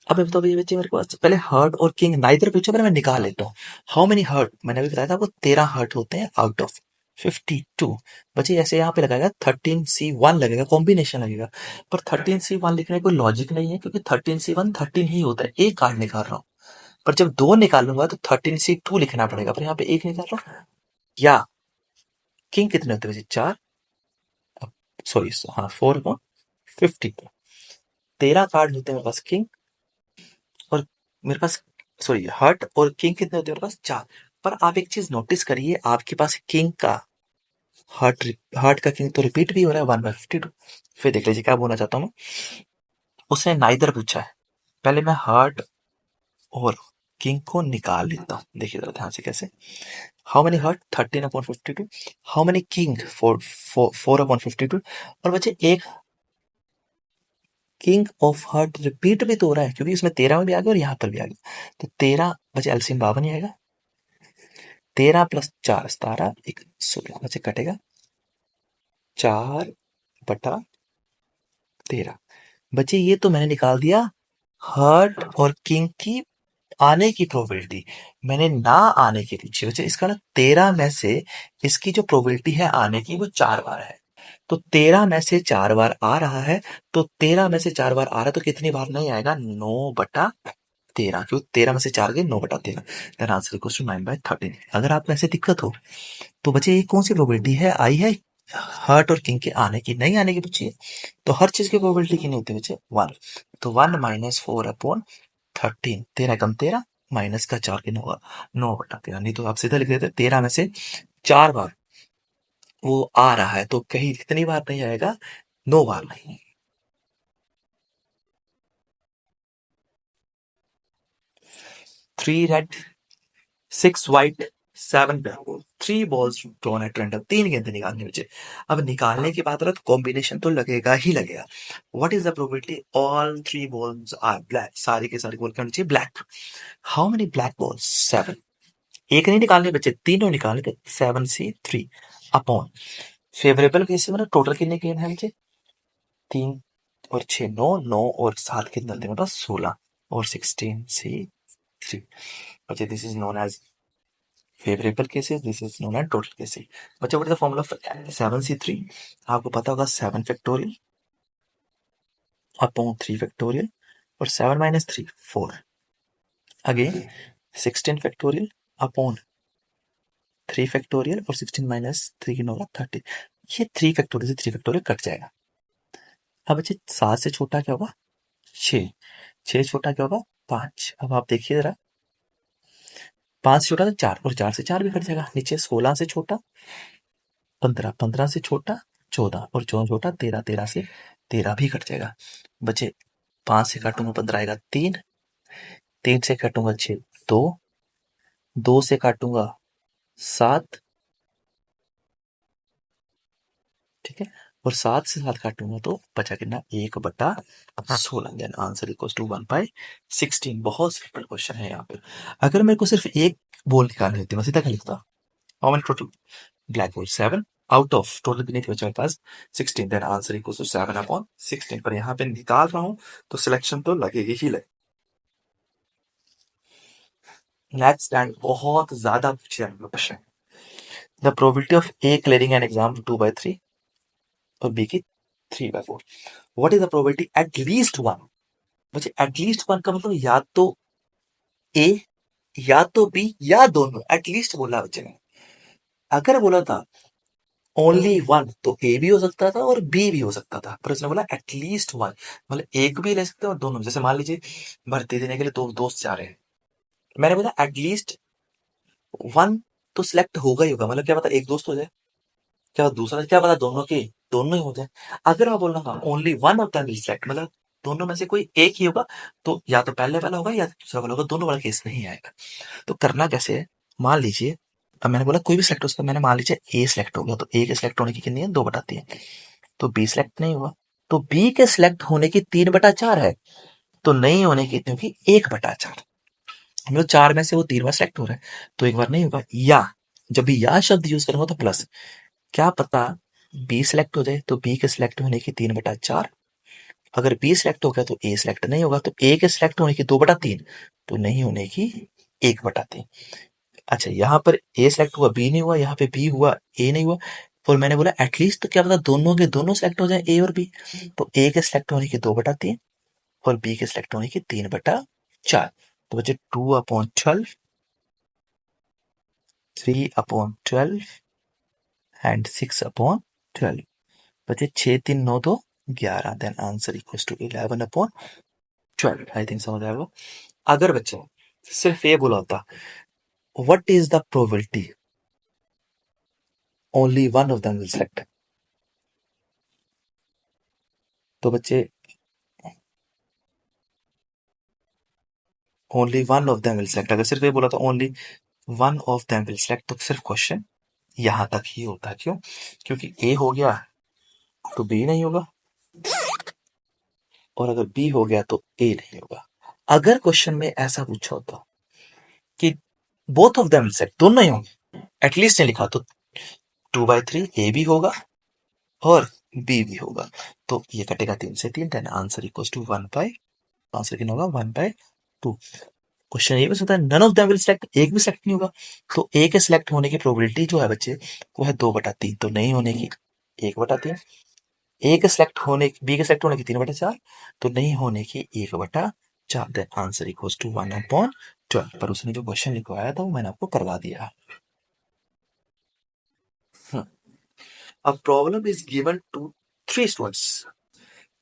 अब तो ये बच्चे मेरे पास पहले हर्ट और किंग नाइदर पूछा, पहले मैं निकाल लेता हूँ। How many heart? मैंने अभी बताया था आपको 13 हर्ट होते हैं आउट ऑफ 52। बच्चे ऐसे यहाँ पे लगाएगा 13C1 लगेगा, कॉम्बिनेशन लगेगा, पर 13C1 लिखने का कोई लॉजिक नहीं है, क्योंकि 13C1 13 ही होता है। एक कार्ड निकाल रहा हूँ, पर जब 2 निकालूंगा तो 13C2 लिखना पड़ेगा, पर यहाँ पे एक निकाल रहा हूँ। या किंग कितने होते हैं बच्चे? 4, सॉरी हाँ 4/50। 13 कार्ड होते हैं मेरे पास किंग, और मेरे पास सॉरी हर्ट और किंग कितने होते हैं मेरे पास? 4। पर आप एक चीज नोटिस करिए, आपके पास किंग का हर्ट हर्ट का किंग तो रिपीट भी हो रहा है 1/52। फिर देख लीजिए क्या बोलना चाहता हूँ मैं। उसने नाइदर पूछा है, पहले मैं हर्ट और किंग को निकाल लेता हूँ। देखिए जरा ध्यान से कैसे। How many heart? 13/52। How many king? 4/52। और बच्चे एक किंग ऑफ हार्ट रिपीट भी तो हो रहा है, क्योंकि इसमें 13 में भी आ गया और यहाँ पर भी आ गया, तो 13 बचे एलसीएम 52 ही आएगा। 13 + 4 17, एक 16 बचे कटेगा 4/13। बचे ये तो मैंने निकाल दिया हार्ट और किंग की आने की प्रोबेबिलिटी, मैंने ना आने की पूछी। बच्चे इसका ना 13 में से इसकी जो प्रोबेबिलिटी है आने की वो 4 बार है, तो 13 में से 4 बार आ रहा है, तो 13 में से 4 बार आ रहा है, तो कितनी बार नहीं आएगा? 9/13, क्यों 13 में से 4 गए 9/13। Then answer equals to 9/13। अगर आपको ऐसे दिक्कत हो तो बच्चे ये कौन सी प्रोबेबिलिटी है आई है? हर्ट और किंग के आने की, नहीं आने की पूछिए। तो हर चीज की प्रोबेबिलिटी कितनी होती है बच्चे? 1। तो 1 - 4/13, 13 कम 13 माइनस का 4 कितना होगा? 9/13। नहीं तो आप सीधा लिख देते 13 में से 4 बार वो आ रहा है, तो कहीं कितनी बार नहीं आएगा? 9 बार नहीं। 3 red, 6 white, 7 black, 3 balls drawn at random, 3 गेंद निकालने बचे। अब निकालने की बात रहा तो कॉम्बिनेशन तो लगेगा ही लगेगा। What is the probability all 3 balls are black? सारी के सारे बॉल क्या होनी चाहिए? Black. How many black balls? 7। एक नहीं निकालने बचे, तीनों निकालने, तो 7C3 अपॉन फेवरेबल केस में टोटल कितने गेंद है मुझे? 3 और 6 9, 9 और 7 कितने होते हैं मेरे पास? 16 और 16C3। बच्चे this is known as favourable cases, this is known as total cases. बच्चे what is the formula for 7C3? आपको पता होगा 7 फैक्टोरियल अपॉन 3 फैक्टोरियल, और 7 - 3 4। अगेन 16 फैक्टोरियल अपॉन 3 फैक्टोरियल और 16 माइनस 3 की 9 30। ये 3 फैक्टोरियल से 3 फैक्टोरियल कट जाएगा। अब बच्चे 7 से छोटा क्या होगा? 6। 6 छोटा क्या होगा? 5। अब आप देखिए जरा, 5 से छोटा तो 4 और 4 से 4 भी कट जाएगा। नीचे 16 से छोटा 15, 15 से छोटा 14 और 14 छोटा 13, 13 से 13 भी कट जाएगा। बचे 5 से काटूंगा 15 आएगा 3, 3 से काटूंगा 6 2, 2 से काटूंगा 7, ठीक है, और 7 से 7 काटूंगा तो बचा कितना? 1/16। Then answer equals to 1/16। बहुत सिंपल क्वेश्चन है यहाँ पे। अगर मेरे को सिर्फ एक बोल निकालनी होती मैं सीधा क्या लिखता? How many total black hole? 7 out of total कितने थे बचे मेरे पास? 16। Then answer equals to 7/16। पर यहाँ पे निकाल रहा हूँ तो सिलेक्शन तो लगेगी ही लगे। नेक्स्ट एंड बहुत ज्यादा पूछे जाने वाला question, the probability of A clearing an exam 2/3 और बी की 3/4, what is the probability at least one? मुझे एटलीस्ट वन का मतलब या तो ए या तो बी या दोनों, एटलीस्ट बोला बच्चे ने। अगर बोला था ओनली वन तो ए भी हो सकता था और बी भी हो सकता था, पर उसने बोला एटलीस्ट वन, मतलब एक भी ले सकते हैं और दोनों। जैसे मान लीजिए भर्ती देने के लिए दो दोस्त जा रहे हैं, मैंने बोला एटलीस्ट वन तो सिलेक्ट होगा ही होगा, मतलब क्या पता एक दोस्त हो जाए, क्या पता दूसरा, क्या पता दोनों के दोनों ही हो जाए। अगर मैं बोल रहा हूँ only one of them will select, मतलब दोनों में से कोई एक ही होगा, तो या तो पहले वाला होगा या दूसरा वाला होगा, दोनों वाला केस नहीं आएगा। तो करना कैसे है? मान लीजिए अब मैंने बोला कोई भी सिलेक्ट हो सकता है, मैंने मान लीजिए ए सिलेक्ट हो गया, तो ए के सिलेक्ट होने की कितनी है? 2/3। तो बी सिलेक्ट नहीं हुआ, तो बी के सिलेक्ट होने की 3/4 है, तो नहीं होने की क्योंकि 1/4, मतलब 4 में से वो 3 बार सिलेक्ट हो रहा है, तो एक बार नहीं होगा। या जब भी या शब्द यूज करूंगा तो प्लस, क्या पता बी सिलेक्ट हो जाए, तो बी के सिलेक्ट होने की 3/4, अगर बी सिलेक्ट हो गया तो ए सिलेक्ट नहीं होगा, तो ए के सिलेक्ट होने की 2/3, तो नहीं होने की 1/3। अच्छा यहाँ पर ए सिलेक्ट हुआ बी नहीं हुआ, यहाँ पे बी हुआ ए नहीं हुआ, और मैंने बोला एटलीस्ट, तो क्या पता दोनों के दोनों सिलेक्ट हो जाए ए और बी, तो ए के सिलेक्ट होने की 2/3 और बी के सिलेक्ट होने की 3/4। तो बचे 2/12, 3/12 एंड 6/12, बचे 6 3 9 2 11। Then answer equals to 11/12। I think समझ आएगा। अगर बच्चे सिर्फ ये बोला होता what is the probability only one of them will select, तो बच्चे only one of them will select, अगर सिर्फ ये बोला तो only one of them will select, तो सिर्फ क्वेश्चन यहां तक ही होता है। क्यों? क्योंकि ए हो गया तो बी नहीं होगा, और अगर बी हो गया तो ए नहीं होगा। अगर क्वेश्चन में ऐसा पूछा होता कि both of them will select, दोनों ही होंगे, एटलीस्ट ने लिखा, तो 2/3 ए भी होगा और बी भी होगा, तो ये कटेगा 3 से 3। Then answer equals to 1/, answer कितना होगा? 1/2। क्वेश्चन ये भी सकता है none of them will select, एक भी सिलेक्ट नहीं होगा, तो ए के सिलेक्ट होने की प्रोबेबिलिटी जो है बच्चे वो है 2/3, तो नहीं होने की 1/3। ए के सिलेक्ट होने बी के सिलेक्ट होने की 3/4, तो नहीं होने की 1/4। Then answer equals to 1/12। पर उसने जो क्वेश्चन लिखवाया था वो मैंने आपको करवा दिया। A problem is given to 3 students.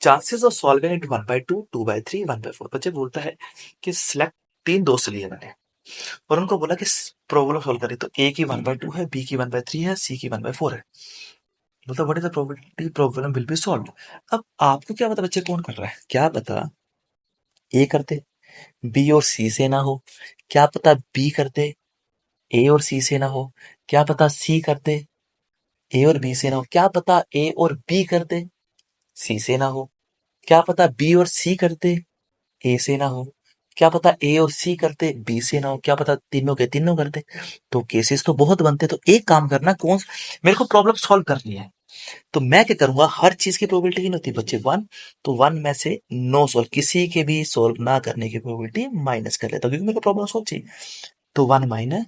Chances of solving it 1/2, 2/3, 1/4। बच्चे बोलता है कि सिलेक्ट 3 दोस्त लिए मैंने और उनको बोला कि प्रॉब्लम सॉल्व करें, तो ए की 1/2 है, बी की 1/3 है, सी की 1/4 है। मतलब what is the probability problem will be solve. अब आपको क्या पता बच्चे कौन कर रहा है? क्या पता ए करते बी और सी से ना हो, क्या पता बी करते ए और सी से ना हो, क्या पता सी करते ए और बी से ना हो, क्या पता ए और बी करते सी से ना हो, क्या पता बी और सी करते ए से ना हो, क्या पता ए और सी करते बी से ना हो, क्या पता तीनों के तीनों करते। तो केसेस तो बहुत बनते, तो एक काम करना, कौन मेरे को प्रॉब्लम सॉल्व करनी है, तो मैं क्या करूंगा, हर चीज की प्रोबेबिलिटी नहीं होती बच्चे 1, तो 1 में से नो सॉल्व, किसी के भी सॉल्व ना करने की प्रोबेबिलिटी माइनस कर लेता हूं, क्योंकि मेरे को प्रॉब्लम सॉल्व चाहिए। तो 1 माइनस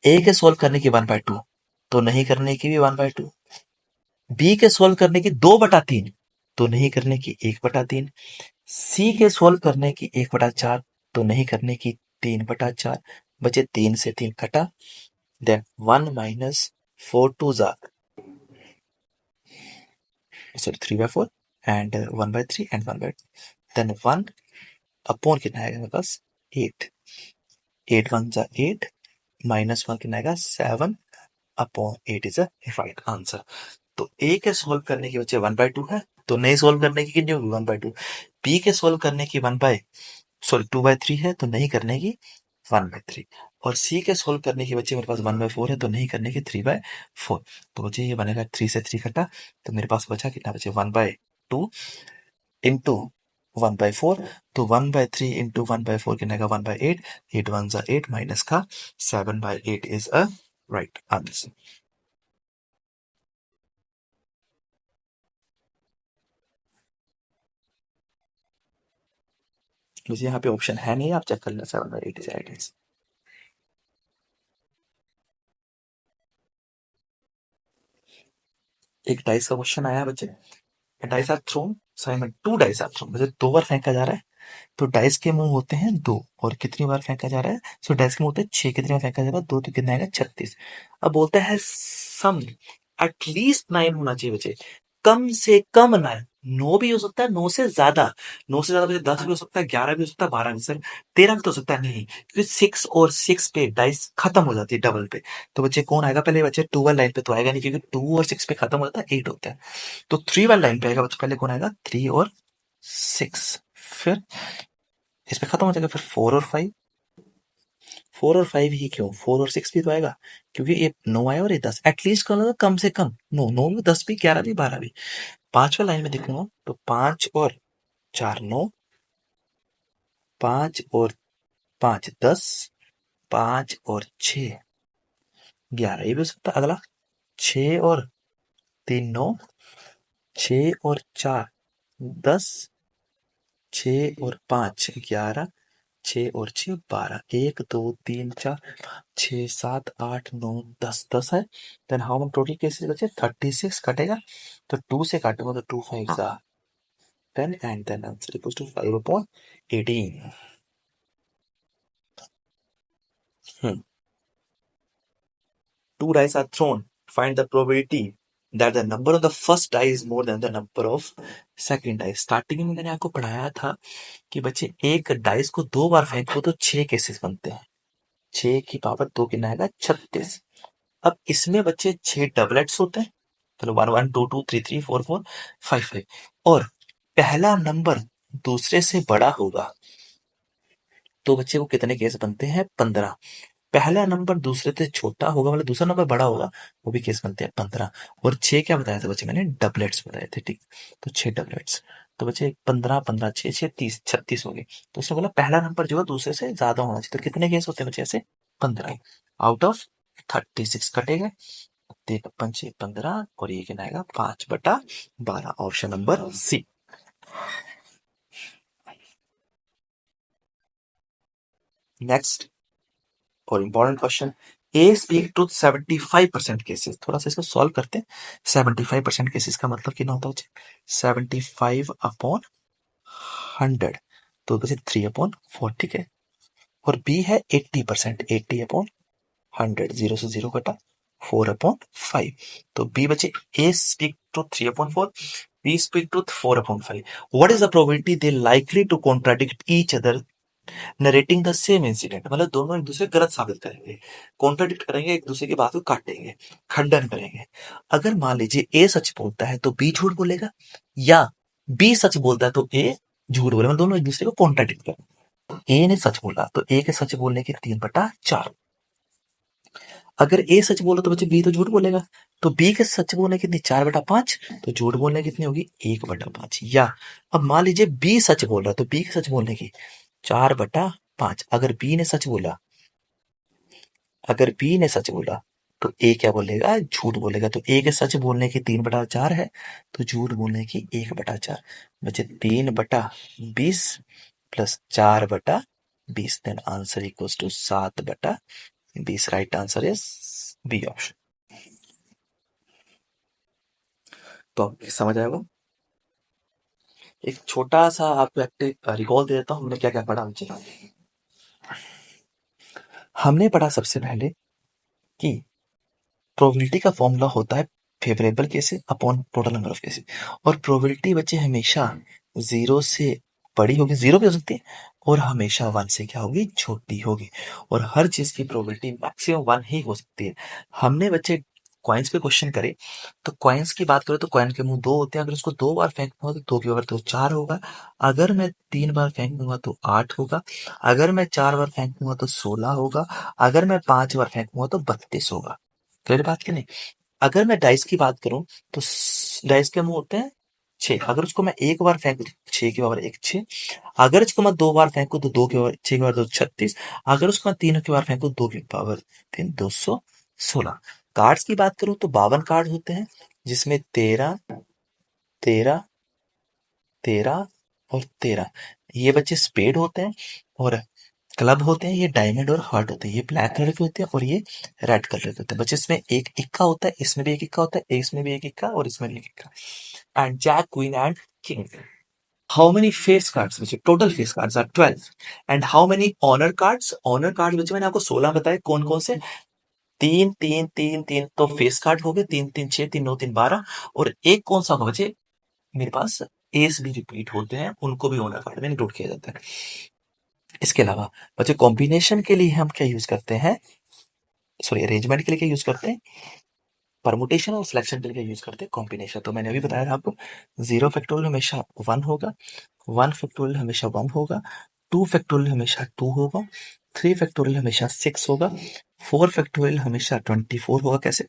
ए के सॉल्व करने की 1/2, तो नहीं करने की भी 1/2, बी के सॉल्व करने की 2/3, तो नहीं करने की 1/3, सी के सोल्व करने की 1/4, तो नहीं करने की 3/4 बचे 3 से 3 कटा, देन 1 माइनस 4 टू ज़ा sorry 3/4 and 1/3 and 1/2 then 1 upon कितना आएगा मेरे पास 8 8 1 ज़ा 8 माइनस 1 कितना आएगा 7 upon 8 is a right answer. तो ए के सॉल्व करने की बच्चे 1/2 है, तो नहीं सॉल्व करने की कितनी होगी 1/2। बी के सॉल्व करने की 2/3 है, तो नहीं करने की 1/3। और सी के सोल्व करने की बच्चे मेरे पास 1/4 है, तो नहीं करने की 3/4। तो बच्चे ये बनेगा 3 से 3 कटा, तो मेरे पास बचा कितना बचे 1/2 इंटू 1/4, तो 1/3 इंटू 1/4 कितना का 1/8, 8 1 ज़ा 8 माइनस का 7/8 इज अ राइट आंसर। मुझे यहाँ पे ऑप्शन है नहीं, आप चेक कर लेना 7/8 इज राइट आंसर। एक डाइस का क्वेश्चन आया है बच्चे, डाइस आर थ्रोन, साइमन टू डाइस आर थ्रोन, मुझे 2 बार फेंका जा रहा है, तो डाइस के मुंह होते हैं 2, और कितनी बार फेंका जा रहा है, सो डाइस के मुंह होते हैं 6, कितनी बार फेंका जा रहा है 2, तो कितना आएगा 36। अब बोलता है सम एटलीस्ट 9 होना चाहिए बच्चे, कम से कम 9, 9 भी हो सकता है 9 से ज्यादा, 9 से ज्यादा बच्चे 10 भी हो सकता है, 11 भी हो सकता है, 12 भी सर 13 भी तो हो सकता है, नहीं क्योंकि 6 और 6 पे डाइस खत्म हो जाती है डबल पे। तो बच्चे कौन आएगा पहले बच्चे, 2 वाली लाइन पे तो आएगा नहीं, क्योंकि 2 और 6 पे खत्म हो जाता है 8 होता है, तो 3 वाली लाइन पे आएगा बच्चे, पहले कौन आएगा 3 और 6, फिर इस पे खत्म हो जाएगा, फिर 4 और 5, 4 और 5 ही क्यों, 4 और 6 भी तो आएगा, क्योंकि ये 9 आया और ये 10, एटलीस्ट कौन होगा कम से कम 9, 9 में 10 भी, 11 भी, 12 भी। पांचवा लाइन में देखूंगा तो 5 और 4 9, 5 और 5 10, 5 और 6 11, ये भी हो सकता है अगला, 6 और 3 9, 6 और 4 10, 6 और 5 11, 6 और 6 12, 1 2 3 4 6 7 8 9 10, 10 है, then how many total cases बचे 36 कटेगा, तो 2 से काटूंगा तो 2 5 ज़ा 10 and then answer equals to 5/18। Two dice are thrown, find the probability that the number of the first die is more than the number of second die। Starting में मैंने आपको पढ़ाया था कि बच्चे एक डाइस को 2 बार फेंको तो 6 केसेस बनते हैं, 6 की पावर 2 कितना आएगा 36। अब इसमें बच्चे 6 डबलेट्स होते हैं, चलो 1 1 2 2 3 3 4 4 5 5, और पहला नंबर दूसरे से बड़ा होगा तो बच्चे को कितने केस बनते हैं 15। पहला नंबर दूसरे से छोटा होगा, मतलब दूसरा नंबर बड़ा होगा, वो भी केस बनते हैं 15। और 6 क्या बताया था बच्चे, मैंने डबलेट्स बताए थे, ठीक, तो 6 डबलेट्स, तो बच्चे 15 15 6 6 30 36 हो गए। तो उसने बोला पहला नंबर जो है दूसरे से ज्यादा होना चाहिए, तो कितने केस होते हैं बच्चे ऐसे 15 आउट ऑफ 36 कटेगा, तीन पंचे 15 और ये कितना आएगा 5/12, ऑप्शन नंबर सी। नेक्स्ट और important question, A speak to 75% cases, थोड़ा सा इसको सॉल्व करते हैं। 75% केसेस का मतलब कितना होता है, 75/100, तो बचे 3/4, ठीक है। और बी है 80%, 80/100, 0 से 0 कटा, 4/5, तो बी बचे A speak to 3/4, B speak to 4/5। What is the probability they likely to contradict each other narrating the same incident, मतलब दोनों एक दूसरे गलत साबित करेंगे, कॉन्ट्राडिक्ट करेंगे, एक दूसरे की बात को काटेंगे, खंडन करेंगे। अगर मान लीजिए ए सच बोलता है तो बी झूठ बोलेगा, या बी सच बोलता है तो ए झूठ बोलेगा, मतलब दोनों एक दूसरे को कॉन्ट्राडिक्ट करें। ए ने सच बोला तो ए के सच बोलने की 3/4, अगर ए सच बोला तो बच्चे बी तो झूठ बोलेगा, तो बी के सच बोलने कितनी 4/5, तो झूठ बोलने कितनी होगी 1/5। या अब मान लीजिए बी सच बोल रहा है, तो बी के सच बोलने की 4/5, अगर बी ने सच बोला, अगर बी ने सच बोला तो ए क्या बोलेगा झूठ बोलेगा, तो ए के सच बोलने की 3/4 है, तो झूठ बोलने की 1/4, बचे 3/20 plus 4/20, then answer equals to 7/20, right answer is B option. तो आपको समझ आएगा, एक छोटा सा आपको एक्टिव रिकॉल दे देता हूँ हमने क्या क्या पढ़ा बच्चे। हमने पढ़ा सबसे पहले कि प्रोबेबिलिटी का फॉर्मूला होता है favourable cases upon total number of cases, और प्रोबेबिलिटी बच्चे हमेशा जीरो से बड़ी होगी, जीरो भी हो सकती है, और हमेशा वन से क्या होगी, छोटी होगी, और हर चीज की प्रोबेबिलिटी मैक्सिमम वन ही हो सकती है। हमने बच्चे कॉइन्स पे क्वेश्चन करे, तो कॉइन्स की बात करें तो कॉइन के मुंह दो होते हैं, अगर उसको दो बार फेंकूंगा तो दो की बार तो चार होगा, अगर मैं तीन बार फेंकूंगा तो आठ होगा, अगर मैं चार बार फेंकूंगा तो 16 होगा, अगर मैं पांच बार फेंकूंगा तो 32 होगा। क्लियर बात की नहीं? अगर मैं डाइस की बात करूं तो डाइस के मुंह होते हैं छह, अगर उसको मैं एक बार फेंकू तो छह की पावर एक छह, अगर उसको मैं दो बार फेंकू तो दो की पावर छह की पावर दो 36, अगर उसको मैं तीन की बार फेंकू दो की पावर तीन 216। कार्ड्स की बात करूं तो 52 कार्ड होते हैं, जिसमें 13 13 13 और 13 ये बच्चे स्पेड होते हैं, और क्लब होते हैं ये डायमंड और हार्ट होते हैं, ये ब्लैक कलर के होते हैं और ये रेड कलर के होते हैं। बच्चे इसमें एक इक्का होता है, इसमें भी एक इक्का होता है, इसमें भी एक इक्का और इसमें भी एक इक्का। And jack queen and king. How many face cards बच्चे? Total face cards are 12। And how many honour cards? Honour card बच्चे मैंने आपको 16 बताए, कौन कौन से? तीन तीन तीन तीन तो फेस कार्ड हो गए, तीन तीन छह, तीन नौ तीन 12, और एक कौन सा होगा बच्चे मेरे पास? एस भी रिपीट होते हैं, उनको भी ओनर कार्ड में इंक्लूड किया जाता है। इसके अलावा बच्चे कॉम्बिनेशन के लिए हम क्या यूज करते हैं, सॉरी अरेंजमेंट के लिए क्या यूज करते हैं? परमुटेशन और सिलेक्शन के लिए यूज करते हैं कॉम्बिनेशन। तो मैंने अभी बताया था आपको, जीरो फैक्टोरियल हमेशा वन होगा, वन फैक्टोरियल हमेशा वन होगा, टू फैक्टोरियल हमेशा टू होगा, थ्री फैक्टोरियल हमेशा सिक्स होगा, फोर फैक्टोरियल हमेशा 24 होगा। कैसे?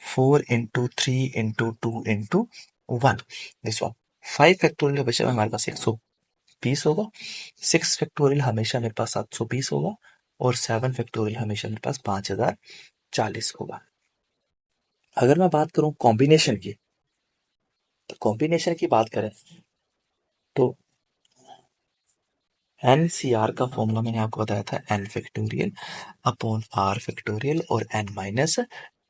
Four into three into two into one, this one. Five factorial हमेशा हमारे पास 120 होगा, सिक्स फैक्टोरियल हमेशा मेरे पास 720 होगा, और सेवन फैक्टोरियल हमेशा मेरे पास 5040 होगा। अगर मैं बात करूं कॉम्बिनेशन की, तो कॉम्बिनेशन की बात करें तो एनसीआर का फॉर्मूला मैंने आपको बताया था, n factorial upon r factorial और एन माइनस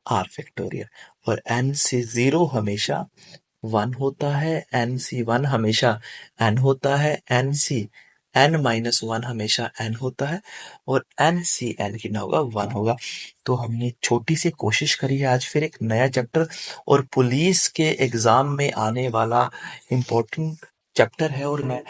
आर फैक्टोरियल, और एन से जीरो हमेशा वन होता है, एन सी वन हमेशा एन होता है, n C n minus one हमेशा एन होता है, और एन सी एन कितना होगा? वन होगा। तो हमने छोटी सी कोशिश करी है आज फिर एक नया चैप्टर, और पुलिस के एग्जाम में आने वाला इम्पोर्टेंट चैप्टर है, और मैं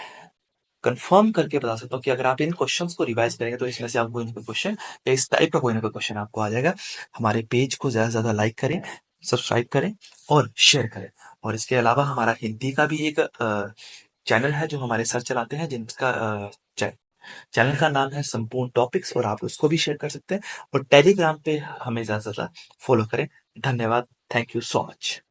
कंफर्म करके बता सकता हूँ कि अगर आप इन क्वेश्चंस को रिवाइज करेंगे तो इसमें से आपको कोई ना कोई क्वेश्चन या इस टाइप का कोई ना कोई क्वेश्चन आपको आ जाएगा। हमारे पेज को ज्यादा से ज्यादा लाइक करें, सब्सक्राइब करें और शेयर करें। और इसके अलावा हमारा हिंदी का भी एक चैनल है जो हमारे सर चलाते हैं, जिनका चैनल का नाम है संपूर्ण टॉपिक्स, और आप उसको भी शेयर कर सकते हैं, और टेलीग्राम पे हमें ज्यादा से ज्यादा फॉलो करें। धन्यवाद। Thank you so much.